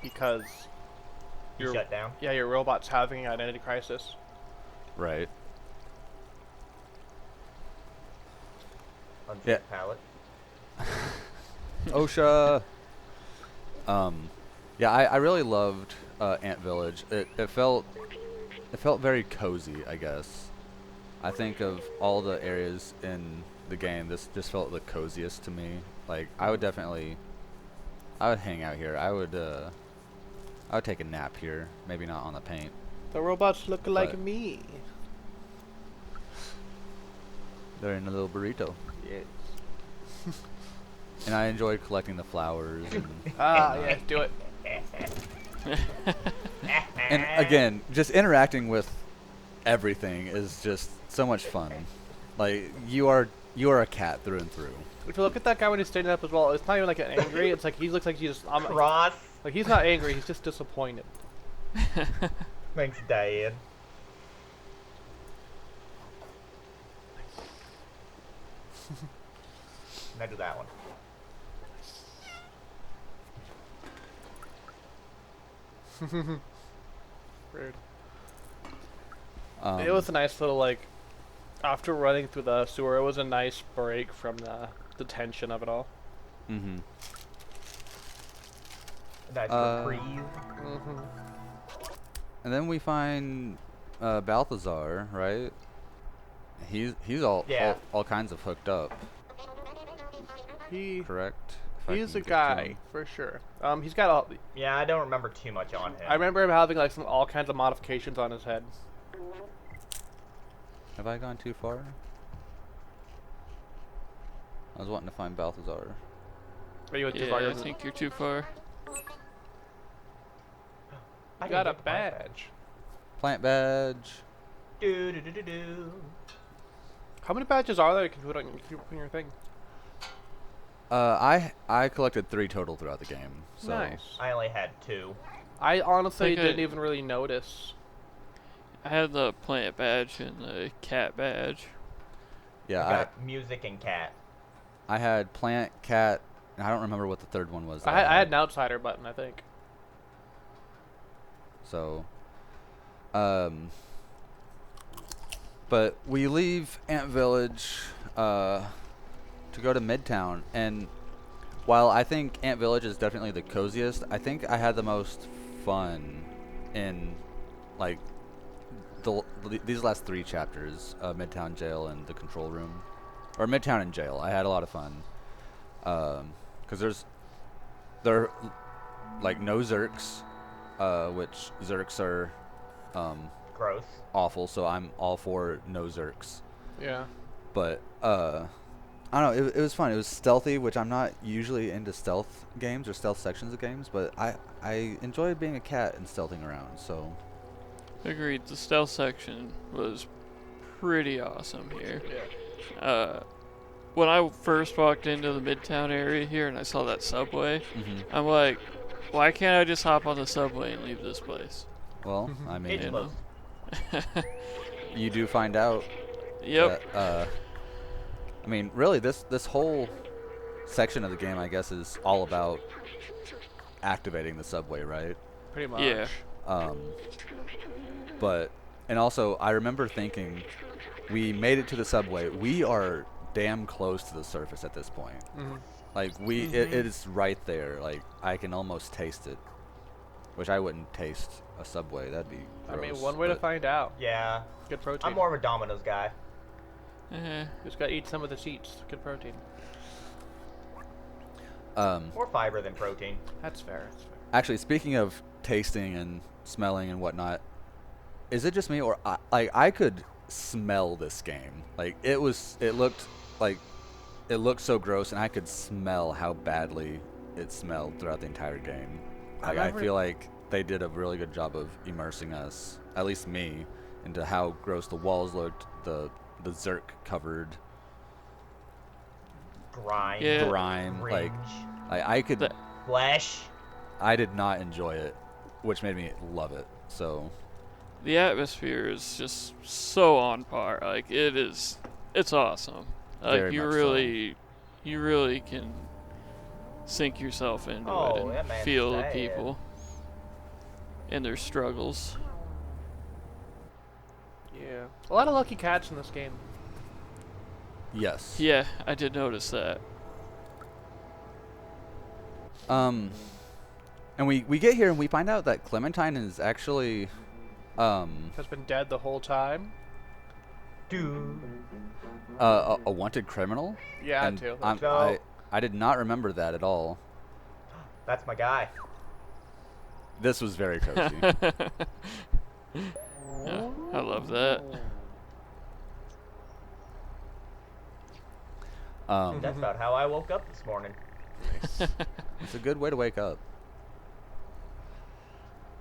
Because He shut down. yeah, your robot's having an identity crisis. Right. Unzipped Yeah. pallet. OSHA. Yeah, I really loved Ant Village. It felt very cozy, I guess. I think of all the areas in the game, this just felt the coziest to me. Like I would hang out here. I would take a nap here. Maybe not on the paint. The robots look like But- me. They're in a little burrito. Yes. And I enjoyed collecting the flowers and Yeah, do it. and again, just interacting with everything is just so much fun. Like you are a cat through and through. If you look at that guy when he's standing up as well, it's not even like an angry. It's like he looks like he's just. Cross. Like he's not angry. He's just disappointed. Thanks, Dad. Now do that one. Rude. Um, It was a nice little like. After running through the sewer, it was a nice break from the tension of it all. Mm-hmm. Nice Uh, reprieve. And then we find Balthazar, right? He's all kinds of hooked up, correct? If I He's can a get to guy him. for sure. He's got all. Yeah, I don't remember too much on him. I remember him having like all kinds of modifications on his head. Have I gone too far? I was wanting to find Balthazar. Are you went too Yeah, far? I think you're too far. I Got didn't a get the plant badge. Plant badge. Do do do do do. How many badges are there you can put on your thing? I collected 3 total throughout the game. So Nice. I only had 2. I honestly Think didn't even really notice. I had the plant badge and the cat badge. yeah, I got music and cat. I had plant, cat, and I don't remember what the third one was. that I had an outsider button, I think. So, but we leave Ant Village to go to Midtown, and while I think Ant Village is definitely the coziest, I think I had the most fun in like these last 3 chapters, Midtown Jail and the Control Room, or Midtown and Jail. I had a lot of fun because there are like no Zerks, which Zerks are Gross. awful, so I'm all for no Zerks. Yeah. But I don't know, it was fun. It was stealthy, which I'm not usually into stealth games or stealth sections of games, but I enjoyed being a cat and stealthing around. So Agreed. The stealth section was pretty awesome here. Yeah. When I first walked into the Midtown area here and I saw that subway, I'm like, why can't I just hop on the subway and leave this place? well, I It's mean, close. you do find out Yep. that, I mean, really, this whole section of the game, I guess, is all about activating the subway, right? Pretty much. Yeah. But, and also, I remember thinking, we made it to the subway. We are damn close to the surface at this point. Like, it is right there. Like, I can almost taste it. Which I wouldn't taste a subway. That'd be gross. I mean, one way to but- find out. Yeah. Good protein. I'm more of a Domino's guy. Just gotta eat some of the seats. Good protein. More fiber than protein. That's fair. That's fair. Actually, speaking of tasting and smelling and whatnot, is it just me, or I could smell this game? Like, it looked so gross, and I could smell how badly it smelled throughout the entire game. Like, I feel like they did a really good job of immersing us, at least me, into how gross the walls looked, the Zerk covered Grime. Yeah. grime. Like, Cringe. I could. Flesh. I did not enjoy it, which made me love it. So The atmosphere is just so on par. Like, it's awesome. Like, Very you much so. really can sink yourself into Oh, it that and man's feel the sad. people and their struggles. Yeah. A lot of lucky cats in this game. yes. Yeah, I did notice that. And we get here and we find out that Clementine is actually Has been dead the whole time. Dude. a wanted criminal. Yeah, and too. I did not remember that at all. That's my guy. This was very cozy. Yeah, I love that. That's about how I woke up this morning. It's a good way to wake up.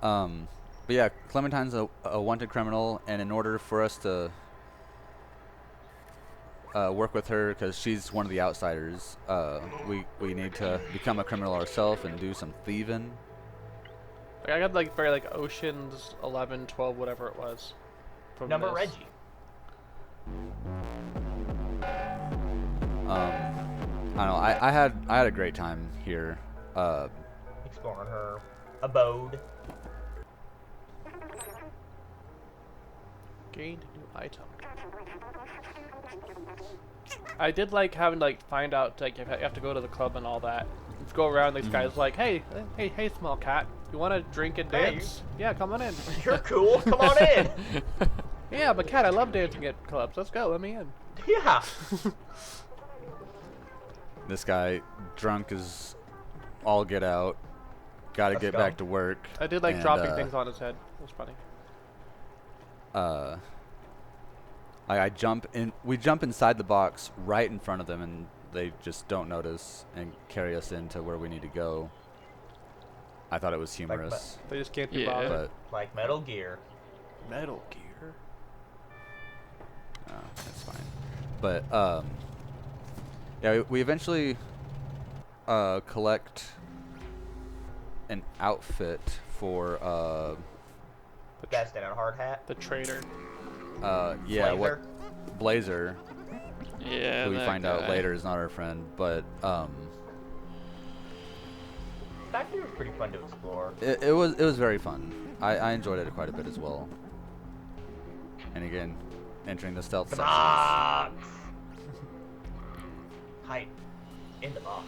But yeah, Clementine's a wanted criminal, and in order for us to work with her, because she's one of the outsiders, we need to become a criminal ourselves and do some thieving. Like, I got like very like Ocean's 11, 12, whatever it was. From Number this. Reggie. I don't know. I had a great time here. Exploring her abode. Gained a new item. I did like having to like find out like you have to go to the club and all that. Let's go around. This guy's like, hey, small cat, you want to drink and Hey, dance? Yeah, come on in. You're cool. Come on in. Yeah, but cat, I love dancing at clubs. Let's go. Let me in. Yeah. This guy, drunk as all get out. Got to Let's get go. back to work. I did like and, dropping things on his head. It was funny. We jump inside the box right in front of them, and they just don't notice and carry us into where we need to go. I thought it was humorous, They just can't be Yeah. bothered. but Like Metal Gear. Metal Gear. that's fine. But yeah, we eventually collect an outfit for Best in a hard hat. The traitor. yeah, Blazer. what Blazer, Yeah. who we that find out guy. later is not our friend, but Factory was pretty fun to explore. it was very fun. I enjoyed it quite a bit as well. And again, entering the stealth The sections. box! Hide in the box.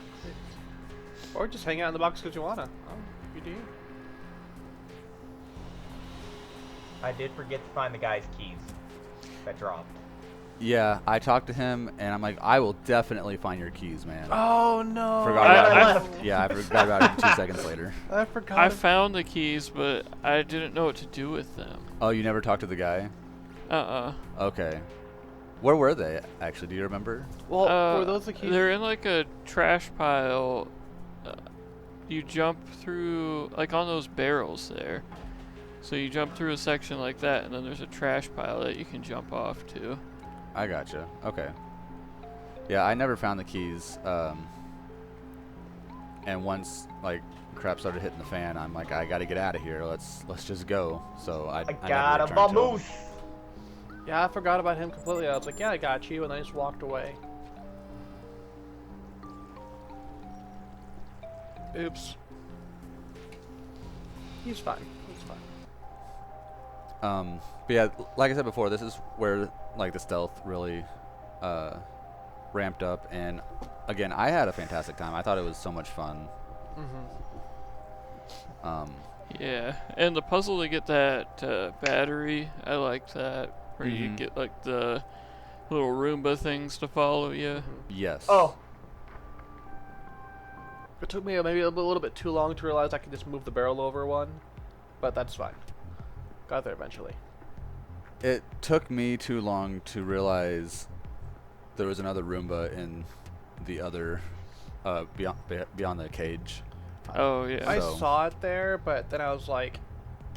Or just hang out in the box because you wanna. Oh, you do. I did forget to find the guy's keys that dropped. Yeah, I talked to him, and I'm like, I will definitely find your keys, man. Oh no! Forgot I- about I- it. Yeah, I forgot about it 2 seconds later. I forgot. I found the keys, but I didn't know what to do with them. Oh, you never talked to the guy? Okay. Where were they, actually? Do you remember? Well, were those the keys? They're in like a trash pile. You jump through, like on those barrels there. So you jump through a section like that, and then there's a trash pile that you can jump off to. I gotcha. Okay. Yeah, I never found the keys. And once like crap started hitting the fan, I'm like, I gotta get out of here. Let's just go. So I I never got a returned to him. vamoose! Yeah, I forgot about him completely. I was like, yeah, I got you, and I just walked away. Oops. He's fine. He's fine. But yeah, like I said before, this is where like the stealth really ramped up, and again, I had a fantastic time. I thought it was so much fun. Yeah, and the puzzle to get that battery, I liked that. Where you Mhm. get like the little Roomba things to follow you. Yes. Oh, It took me maybe a little bit too long to realize I could just move the barrel over one, but that's fine. Got there eventually. It took me too long to realize there was another Roomba in the other beyond the cage. Oh yeah. I So- saw it there, but then I was like,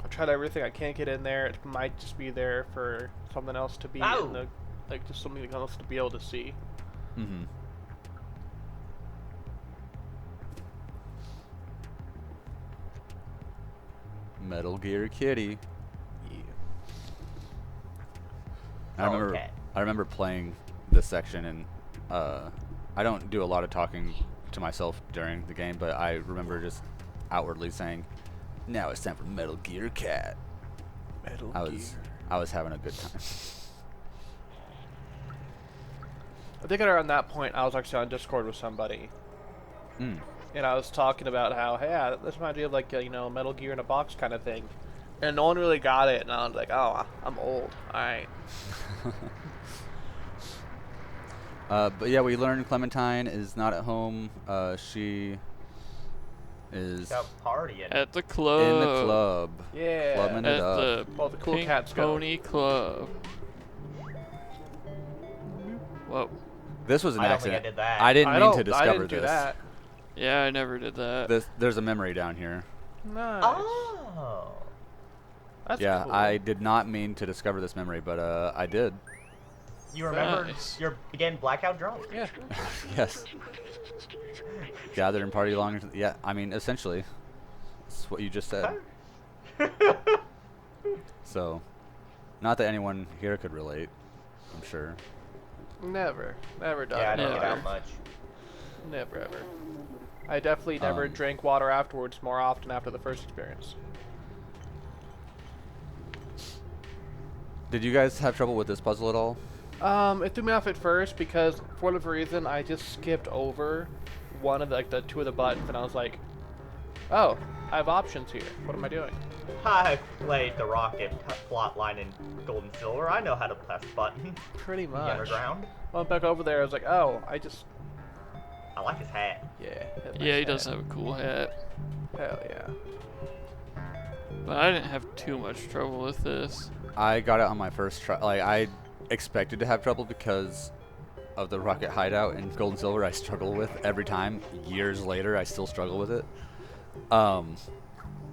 I've tried everything. I can't get in there. It might just be there for something else to be Ow. in the, like just something else to be able to see. Mm-hmm. Metal Gear Kitty. I remember. Okay. I remember playing this section, and I don't do a lot of talking to myself during the game, but I remember just outwardly saying, "Now it's time for Metal Gear Cat." Metal I was having a good time. I think around that point, I was actually on Discord with somebody, Mm. and I was talking about how, hey, yeah, this reminds me of like you know, Metal Gear in a box kind of thing, and no one really got it, and I was like, oh, I'm old. All right. But yeah, we learned Clementine is not at home. She is out partying. At the club. in the club. Yeah. Clubbing At it up. the Well, the cool Pink cats go. Pony Club. Whoa. This was an I don't think I accident. did that. I didn't I mean don't. to I discover didn't do this. that. Yeah, I never did that. There's a memory down here. Nice. Oh. That's Yeah, cool. I did not mean to discover this memory, but I did. You remember Nice. you're again blackout drunk? Yeah. Yes. Gather and party along. Yeah, I mean, essentially, that's what you just said. So, not that anyone here could relate, I'm sure. Never done. Yeah, I it. don't get Never. out much. Never ever. I definitely never Um, drank water afterwards more often after the first experience. Did you guys have trouble with this puzzle at all? It threw me off at first because for whatever reason I just skipped over one of the two of the buttons and I was like, oh, I have options here. What am I doing? I played the rocket plot line in Gold and Silver. I know how to press button. Pretty The much. underground. Went back over there. I was like, oh, I like his hat. yeah. hit my Yeah, he head. does have a cool hat. Hell yeah. But I didn't have too much trouble with this. I got it on my first try. Like, I expected to have trouble because of the rocket hideout in Gold and Silver I struggle with every time. Years later, I still struggle with it.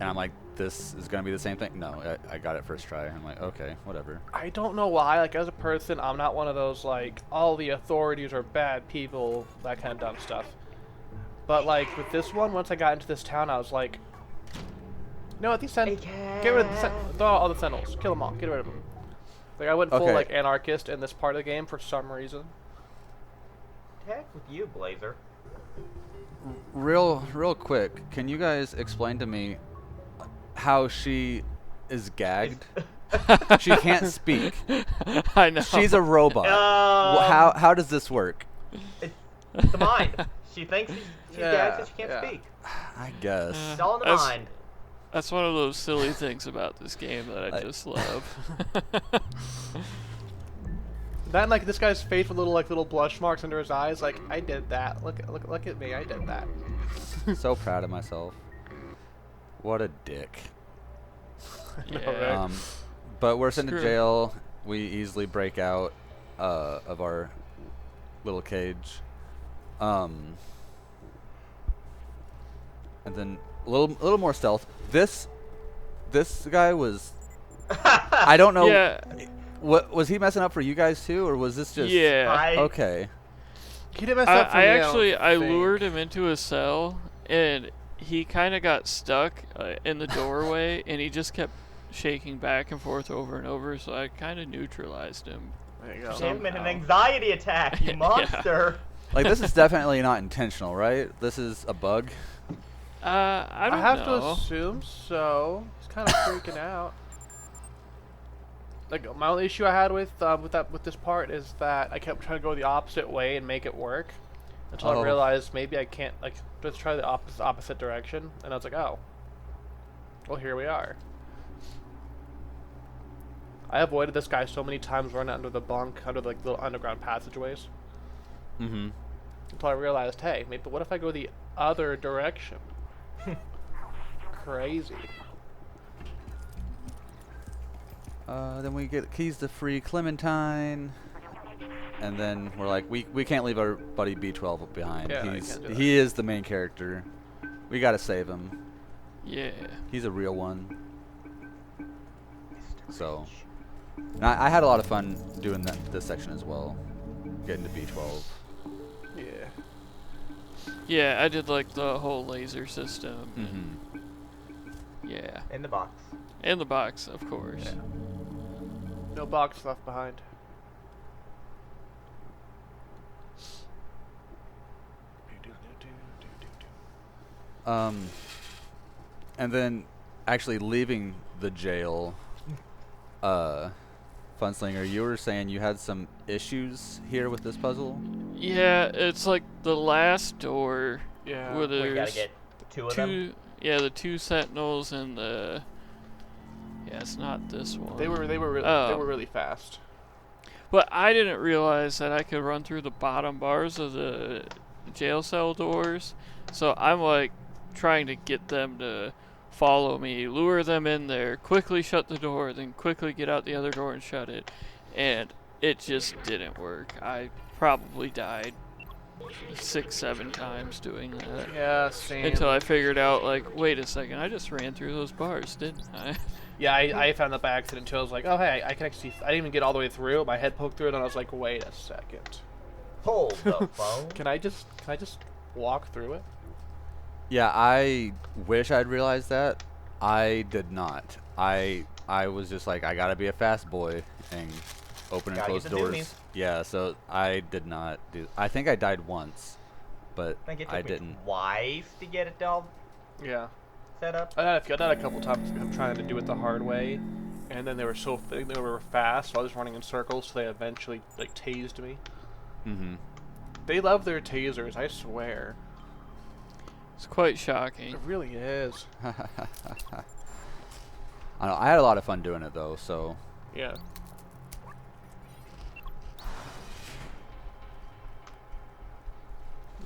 And I'm like, this is gonna be the same thing. No, I got it first try. I'm like, okay, whatever. I don't know why. Like as a person, I'm not one of those like all the authorities are bad people, that kind of dumb stuff. But like with this one, once I got into this town, I was like, you know what? Get rid of all the sentinels. Kill them all. Get rid of them. Like I went full Okay. like anarchist in this part of the game for some reason. Heck with you, Blazer. Real quick, can you guys explain to me how she is gagged? She can't speak. I know. She's a robot. How does this work? It's the mind. She thinks she's gagged, so she can't speak. I guess. It's all in the That's- mind. That's one of those silly things about this game that I just love. That like this guy's face with little blush marks under his eyes. Like I did that. Look at me. I did that. So proud of myself. What a dick. Yeah. But we're sent to Screw. jail. We easily break out of our little cage. And then a little more stealth. This guy was, I don't know. Yeah. What was he messing up for you guys too, or was this just? Yeah. Okay. He didn't mess up for I me, actually I don't think. lured him into a cell, and he kind of got stuck in the doorway, and he just kept shaking back and forth over and over. So I kind of neutralized him. There you go. Gave him an somehow. anxiety attack, you Yeah. monster. Like this is definitely not intentional, right? This is a bug. I don't have know. to assume so. He's kind of freaking out. Like my only issue I had with this part is that I kept trying to go the opposite way and make it work until Oh. I realized maybe I can't. Like let's try the opposite direction, and I was like, oh, well here we are. I avoided this guy so many times running under the bunk, under like little underground passageways, Mm-hmm. until I realized, hey, maybe what if I go the other direction? Crazy. Then we get keys to free Clementine, and then we're like, we can't leave our buddy B12 behind. Yeah, I can't do that. He is the main character. We gotta save him. Yeah. He's a real one. So, and I had a lot of fun doing this section as well, getting to B12. Yeah. Yeah, I did like the whole laser system. Mm-hmm. Yeah. In the box. And the box, of course. Yeah. No box left behind. And then actually leaving the jail, Funslinger, you were saying you had some issues here with this puzzle? Yeah, it's like the last door Yeah. where We gotta there's get two of them. the two sentinels and the. Yeah, it's not this one. They were Oh. really fast. But I didn't realize that I could run through the bottom bars of the jail cell doors. So I'm like trying to get them to follow me, lure them in there, quickly shut the door, then quickly get out the other door and shut it. And it just didn't work. I probably died 6-7 times doing that. Yeah, same. Until I figured out, like, wait a second, I just ran through those bars, didn't I? Yeah, I found that by accident too. I was like, oh hey, I can actually. I didn't even get all the way through. My head poked through it, and I was like, wait a second. Hold the phone. Can I just walk through it? Yeah, I wish I'd realized that. I did not. I was just like, I gotta be a fast boy and open and Gotta close get the doors. doomies. Yeah, so I did not do. I think I died once, but I think it I took me didn't. twice to get it all Yeah. set up. I did a couple times. I'm trying to do it the hard way, and then they were so thick, they were fast, so I was running in circles. So they eventually like tased me. Mm-hmm. They love their tasers, I swear. It's quite shocking. It really is. I don't know. I had a lot of fun doing it though. So Yeah.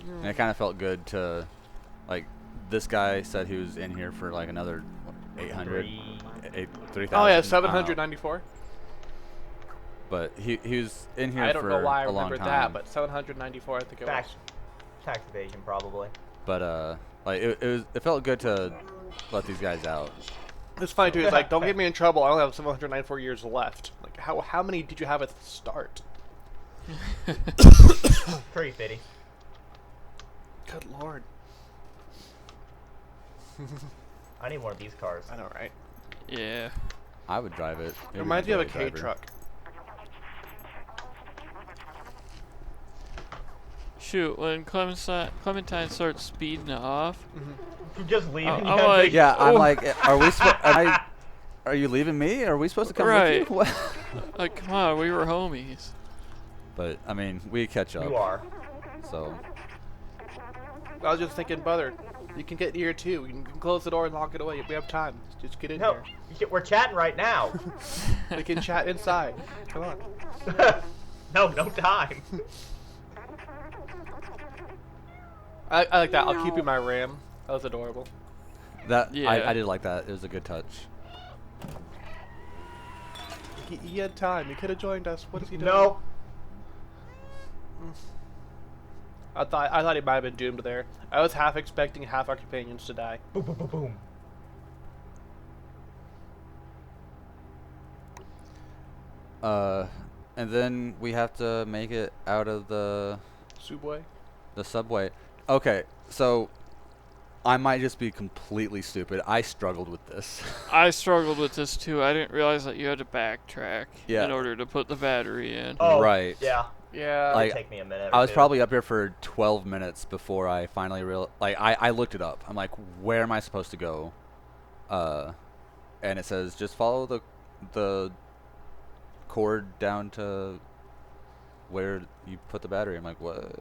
and it kind of felt good to, like, this guy said he was in here for like another what, 800, 3,000. Oh yeah, I don't know. 794. But he was in here I don't for know why I a long remembered time. that, but 794, I think it was. Tax evasion, probably. But like it felt good to let these guys out. It's funny too. It's like, don't get me in trouble. I only have 794 years left. Like, how many did you have at the start? 350. Good lord. I need one of these cars. I know, right? Yeah. I would drive it. It reminds me of a K truck. Shoot, when Clementine starts speeding off, Just leaving. I'm you guys like- make- Yeah, I'm Oh. like, are you leaving me? Are we supposed to come Right. with you? What? like, come on, we were homies. But I mean, we catch up. You are. So I was just thinking, brother, you can get here too. You can close the door and lock it away. We have time. Just get in No, here. we're chatting right now. We can chat inside. Come on. No time. I like that. I'll keep you my RAM. That was adorable. that Yeah. I did like that. It was a good touch. He had time. He could have joined us. What is he doing? No. I thought he might have been doomed there. I was half expecting half our companions to die. Boom, boom, boom, boom. And then we have to make it out of the Subway. subway. Okay, so I might just be completely stupid. I struggled with this. I struggled with this too. I didn't realize that you had to backtrack Yeah. in order to put the battery in. Oh, Right. Yeah. Yeah. Like, It'll take me a minute. I or was two. probably up here for 12 minutes before I finally I looked it up. I'm like, where am I supposed to go? And it says just follow the cord down to where you put the battery. I'm like, what?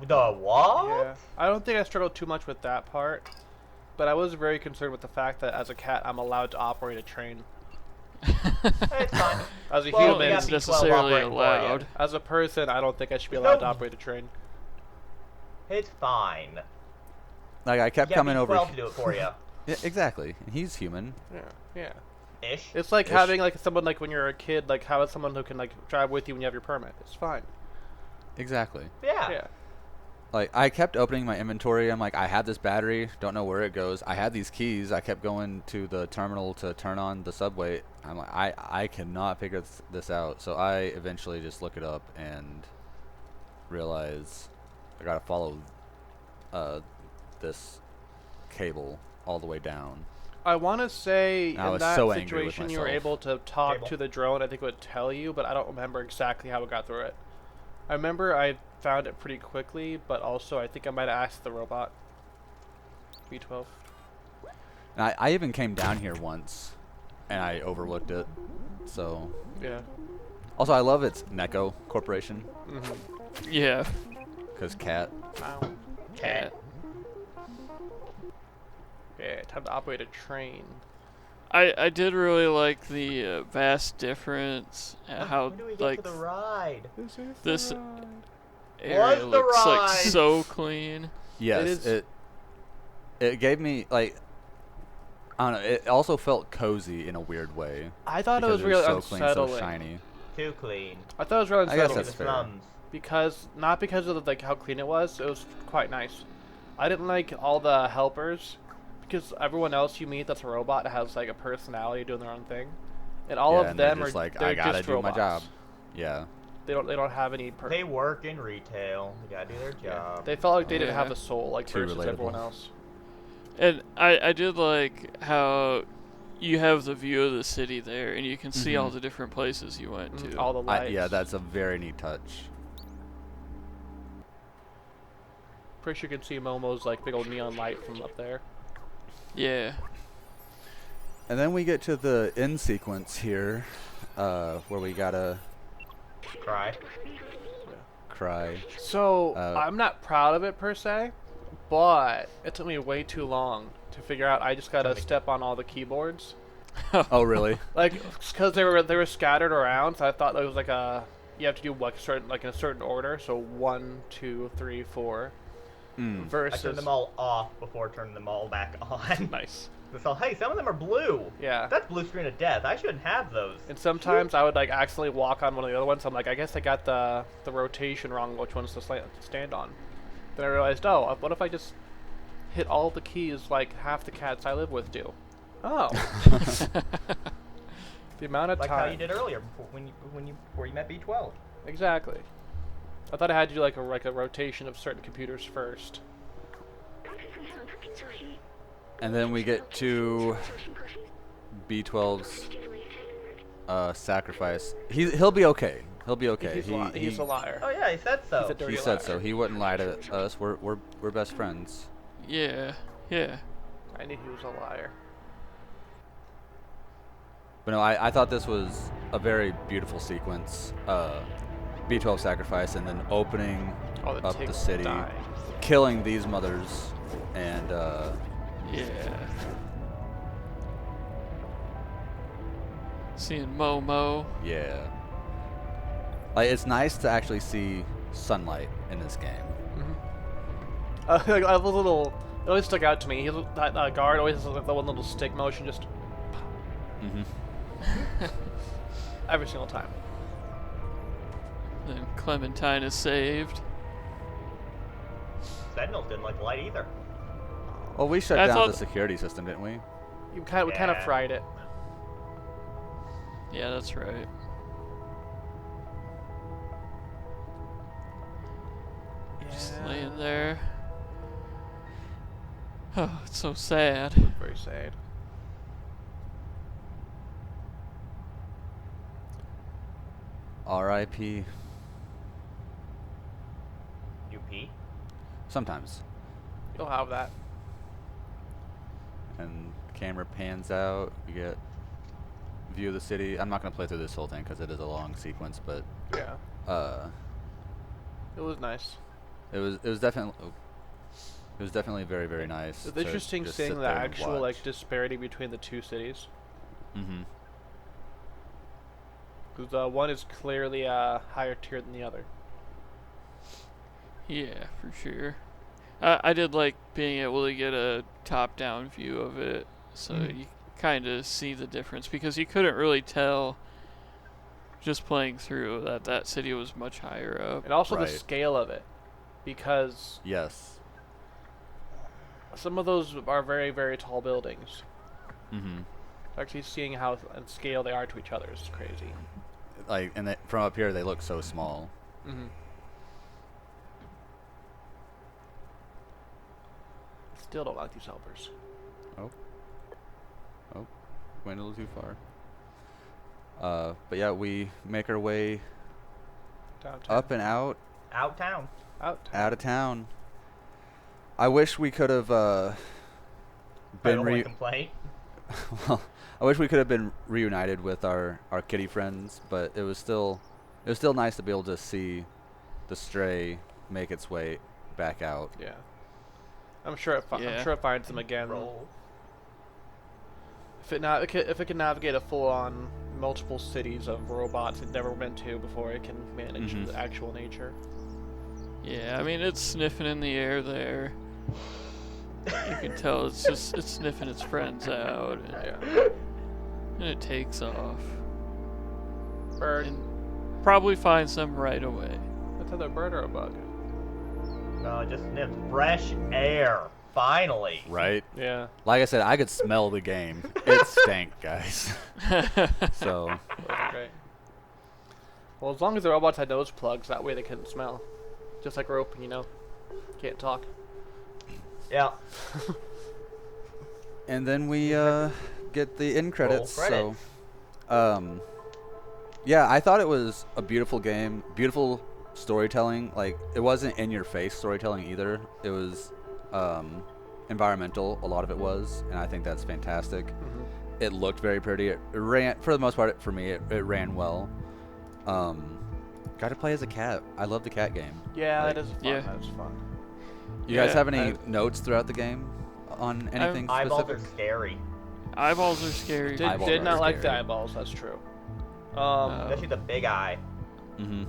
The what? Yeah. I don't think I struggled too much with that part, but I was very concerned with the fact that as a cat, I'm allowed to operate a train. It's fine. As a Well, human, yeah, It's B12 necessarily operating for you. allowed. as a person, I don't think I should be allowed to No. operate a train. It's fine. Like I kept Yeah, coming B12 over. to do it for you. Yeah, exactly. He's human. Yeah. Yeah. Ish. It's like Ish. having like someone like when you're a kid, like having someone who can like drive with you when you have your permit. It's fine. Exactly. Yeah. Yeah. Like I kept opening my inventory. I'm like, I have this battery. Don't know where it goes. I had these keys. I kept going to the terminal to turn on the subway. I'm like, I cannot figure this out. So I eventually just look it up and realize I gotta follow this cable all the way down. I want to say I in was that so angry with situation you were myself. able to talk Cable. to the drone. I think it would tell you, but I don't remember exactly how it got through it. I remember I found it pretty quickly, but also I think I might have asked the robot. B12. And I even came down here once, and I overlooked it. So Yeah. also I love it's Neko Corporation Yeah. because cat. Wow. Cat. Yeah, time to operate a train. I did really like the vast difference at how When do we get like to the ride? this Was area the looks like ride? so clean. Yes, is- it gave me like I don't know. It also felt cozy in a weird way. I thought it because was really so clean, unsettling. so shiny. Too clean. I thought it was really I guess unsettling that's the fair. slums. because not because of like how clean it was quite nice. I didn't like all the helpers because everyone else you meet that's a robot has like a personality doing their own thing, and all Yeah, of and they're them just are like, they're I gotta just do robots. my job. Yeah. They don't have any. They work in retail. They gotta do their Yeah. job. They felt like they didn't have Yeah. a soul like Too versus everyone relatable. else. And I did like how you have the view of the city there, and you can see all Mhm. the different places you went to. All the lights. Yeah, that's a very neat touch. Pretty sure you can see Momo's like big old neon light from up there. Yeah. And then we get to the end sequence here, where we gotta Cry. cry. So Uh, I'm not proud of it per se, but it took me way too long to figure out. I just gotta Tell me. step on all the keyboards, Oh, really? like because they were scattered around. So I thought it was like you have to do like certain like in a certain order. So 1, 2, 3, 4 Mm. I versus turned them all off before turning them all back on. nice. So, hey, some of them are blue. Yeah. That's blue screen of death. I shouldn't have those. And sometimes I would like accidentally walk on one of the other ones. I'm like, I guess I got the rotation wrong, which ones to stand on. Then I realized, oh, what if I just hit all the keys like half the cats I live with do. Oh. The amount of Like time. how you did earlier before you met B12. Exactly. I thought I had to do like a rotation of certain computers first. And then we get to B12's sacrifice. He'll be okay. He'll be okay. He's a liar. Oh yeah, he said so. He's a dirty He said liar. so. He wouldn't lie to us. We're best friends. Yeah, yeah. I knew he was a liar. But no, I thought this was a very beautiful sequence. B12 sacrifice, and then opening Oh, the up the tick city, dying. killing these mothers, and Yeah. Seeing Momo. yeah. Like, it's nice to actually see sunlight in this game. Like, I have a little. It always stuck out to me. That guard always has like the one little stick motion, just Mm-hmm. every single time. Then Clementine is saved. Sentinels didn't like the light either. Well, we shut I down thought- the security system, didn't we? We kind of Yeah. fried it. Yeah, that's right. Just laying there. Oh, it's so sad. Very sad. R.I.P. UP. Sometimes. You'll have that. And camera pans out. You get view of the city. I'm not gonna play through this whole thing because it is a long sequence, but Yeah. it It was nice. was definitely very, very nice. It's to interesting just seeing sit the there and actual like watch. disparity between the two cities. Mm-hmm. Because one is clearly higher tier than the other. Yeah, for sure. I did like being able to get a top-down view of it, so you kind of see the difference, because you couldn't really tell just playing through that city was much higher up. And also Right. the scale of it. Because Yes. some of those are very, very tall buildings. Mm-hmm. Actually seeing how in scale they are to each other is crazy. Like, and from up here, they look so small. Mm-hmm. Still don't like these helpers. Went a little too far. But yeah, we make our way Downtown. up and out Out town. of town. I wish we could have been Only complaint. well, I wish we could have been reunited with our kitty friends, but it was still nice to be able to see the stray make its way back out. Yeah. I'm sure it Yeah. I'm sure it finds them again. Roll. If it can navigate a full-on multiple cities of robots it's never been to before, it can manage Mhm. the actual nature. Yeah, I mean, it's sniffing in the air there. You can tell it's sniffing its friends out, Yeah. and it takes off. Bird. And probably finds them right away. That's either a bird or a bug. No, it just sniffed fresh air. Finally. Right? Yeah. Like I said, I could smell the game. It stank, guys. So, Wasn't great. Well, as long as the robots had nose plugs, that way they couldn't smell. Just like rope, can't talk. Yeah. and then we get the end credits. credits. So, yeah, I thought it was a beautiful game, beautiful storytelling. Like, it wasn't in your face storytelling either. It was environmental, a lot of it was, and I think that's fantastic. Mm-hmm. It looked very pretty. It ran, for the most part, for me, it ran well. Got to play as a cat. I love the cat game. Yeah, Like, that is fun. Yeah. That is fun. You guys Yeah, have any I- notes throughout the game on anything Eyeballs specific? are scary. Eyeballs are scary. Eyeballs Did are not like the scary. eyeballs. That's true. Especially the big eye. Mm-hmm.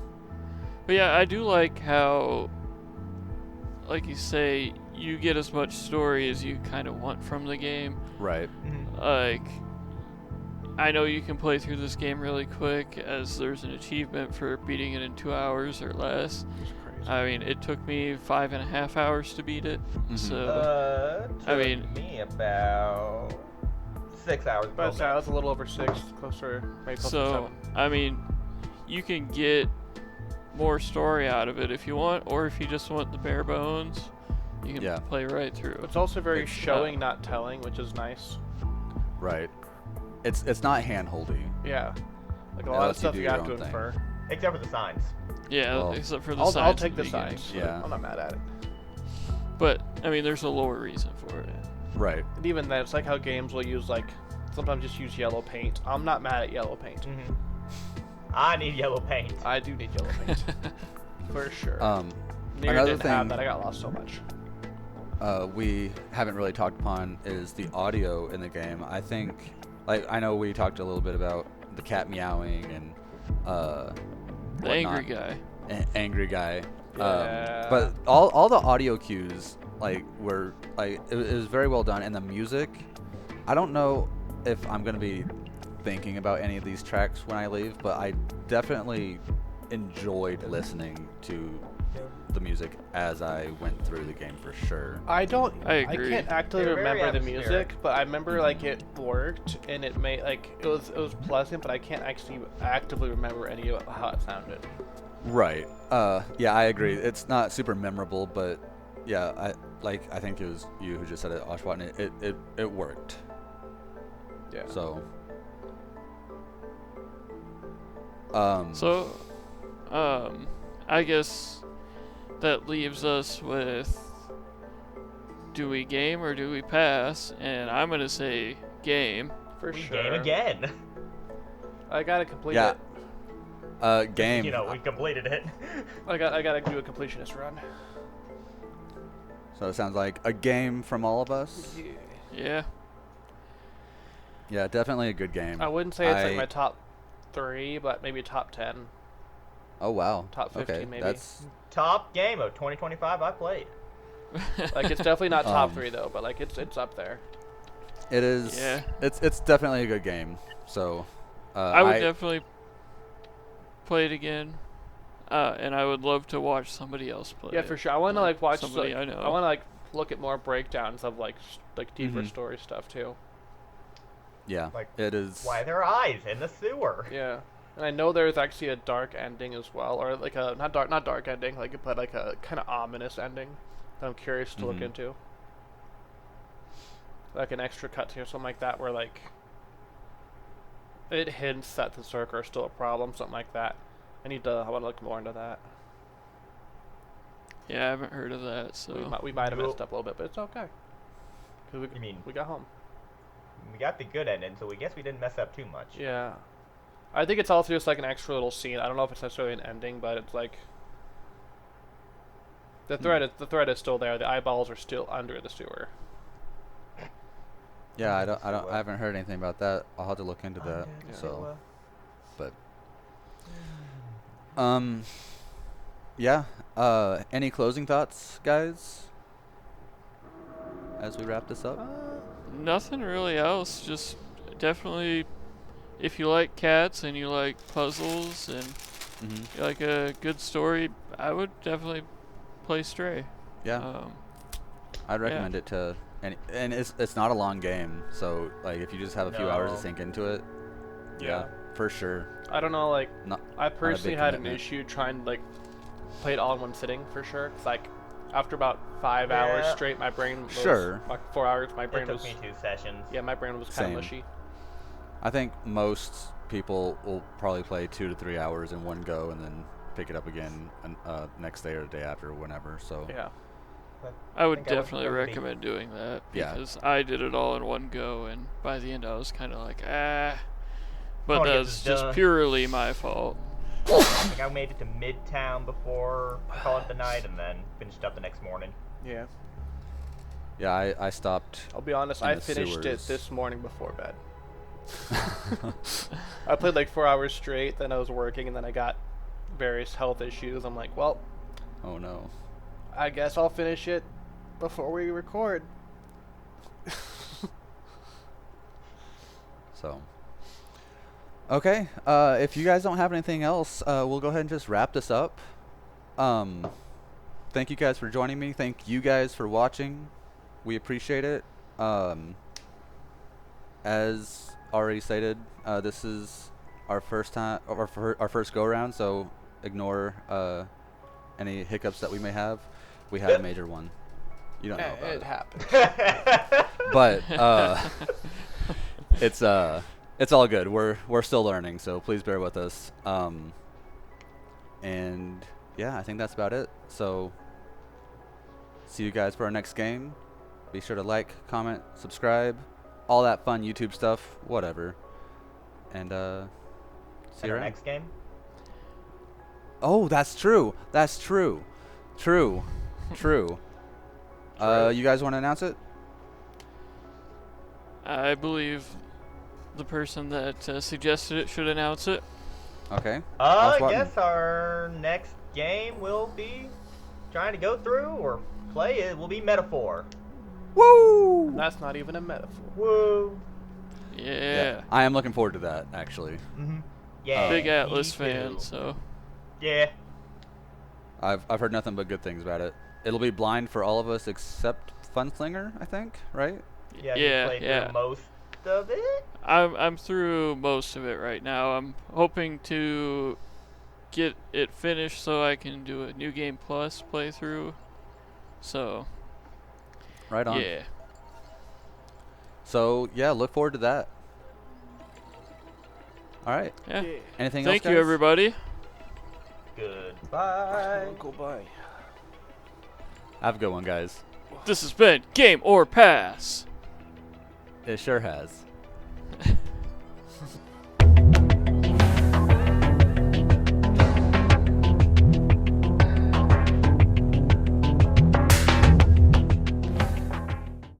But yeah, I do like how, like you say, you get as much story as you kind of want from the game. Right. Like, I know you can play through this game really quick, as there's an achievement for beating it in 2 hours or less. It's crazy. I mean, it took me 5.5 hours to beat it. Mhm. So I Took mean- me about 6 hours. But build so it. that's a little over 6, closer, maybe closer to So 7. I mean, you can get more story out of it if you want, or if you just want the bare bones, you can Yeah. play right through. It's also very It's, showing, not telling, which is nice. Right. It's not hand-holdy. Yeah. Like a It lot of lets you stuff do you your have to own thing. infer. Except for the signs. Yeah, Well, except for the I'll signs. take at the beginning. signs. Yeah. I'm not mad at it. But I mean, there's a lower reason for it. Right. And even then, it's like how games will use, like, sometimes just use yellow paint. I'm not mad at yellow paint. Hmm. I need yellow paint. I do need yellow paint. For sure. Nier Another didn't have thing- that. I got lost so much. We haven't really talked upon is the audio in the game. I think, like, I know we talked a little bit about the cat meowing and The angry whatnot. guy. Angry guy. Yeah. But all the audio cues like were like it was very well done, and the music. I don't know if I'm gonna be thinking about any of these tracks when I leave, but I definitely enjoyed listening to the music as I went through the game for sure. I agree. can't actually They're very remember the atmospheric. music, but I remember like it worked and it made like it was pleasant, but I can't actually actively remember any of how it sounded. Right. Yeah, I agree. It's not super memorable, but yeah, I think it was you who just said it, Oshwat, and it worked. Yeah. So. So, I guess that leaves us with, do we game or do we pass? And I'm gonna say game. For We sure. game again. I gotta complete Yeah. it. Game. You know, we completed it. I gotta do a completionist run. So it sounds like a game from all of us. Yeah. Yeah, definitely a good game. I wouldn't say it's like I- my top 3, but maybe top 10. Oh wow. Top 15 okay, maybe. That's Top game of 2025 I played. Like it's definitely not top Um, 3 though, but like it's up there. it is. Yeah. It's definitely a good game. So. I would definitely play it again. And I would love to watch somebody else play Yeah, it. for sure. I want to like watch. somebody like, I know. I want to like look at more breakdowns of like like deeper Mhm. story stuff too. Yeah. Like, it is. Why there are eyes in the sewer? Yeah, and I know there's actually a dark ending as well, or like a not dark ending, like but like a kind of ominous ending that I'm curious to look Mhm. into. Like an extra cutscene or something like that, where like it hints that the Circa are still a problem, something like that. I want to look more into that. Yeah, I haven't heard of that. So We might have Cool. messed up a little bit, but it's okay. 'Cause You mean- we got home? We got the good ending, so we guess we didn't mess up too much. Yeah. I think it's also just like an extra little scene. I don't know if it's necessarily an ending, but it's like the thread is still there. The eyeballs are still under the sewer. Yeah, I haven't heard anything about that. I'll have to look into that. Yeah. So, but yeah. Any closing thoughts, guys? As we wrap this up. nothing really else. Just definitely, if you like cats and you like puzzles and Mm-hmm. you like a good story, I would definitely play Stray. Yeah, I'd recommend it to any, and it's not a long game, so like if you just have a few hours to No. sink into it, yeah, for sure. I don't know, like Not I personally had an commitment. issue trying to like play it all in one sitting for sure. 'Cause, like after about 5 hours Yeah. straight, my brain was Sure. like 4 hours. My brain It took was me 2 sessions. yeah, my brain was kind Same. of mushy. I think most people will probably play 2 to 3 hours in one go and then pick it up again next day or the day after or whenever. So Yeah. I would think I was definitely supposed to be- recommend doing that Yeah. because I did it all in one go, and by the end I was kind of like, ah. But Wanna get that's this just done. purely my fault. I think I made it to Midtown before I called it the night, and then finished up the next morning. Yeah. yeah, I stopped. I'll be honest. In I the finished it sewers. this morning before bed. I played like 4 hours straight. Then I was working, and then I got various health issues. I'm like, well, Oh no. I guess I'll finish it before we record. So. Okay, if you guys don't have anything else, we'll go ahead and just wrap this up. thank you guys for joining me. Thank you guys for watching. We appreciate it. As already stated, this is our first time, our first go around. So ignore any hiccups that we may have. We had a major one. You don't know about It it. happened. But it's all good. We're still learning, so please bear with us. And yeah, I think that's about it. So see you guys for our next game. Be sure to like, comment, subscribe, all that fun YouTube stuff, whatever. And see And you our around. next game. Oh, that's true. That's true. True. True. You guys want to announce it? I believe the person that suggested it should announce it. Okay. I Swatton. guess our next game will be trying to go through or play it will be Metaphor. Woo! That's not even a metaphor. Woo! Yeah. I am looking forward to that, actually. Mm-hmm. Yeah. Big Atlas me fan, too. so. Yeah. I've heard nothing but good things about it. It'll be blind for all of us except Funslinger, I think, right? Yeah. Yeah, You played yeah. through most of it. I'm through most of it right now. I'm hoping to get it finished so I can do a New Game Plus playthrough. So, Right on. yeah. So, yeah, look forward to that. All right. Yeah. Anything else, Thank you, guys? everybody. Goodbye. Goodbye. Have a good one, guys. This has been Game or Pass. It sure has.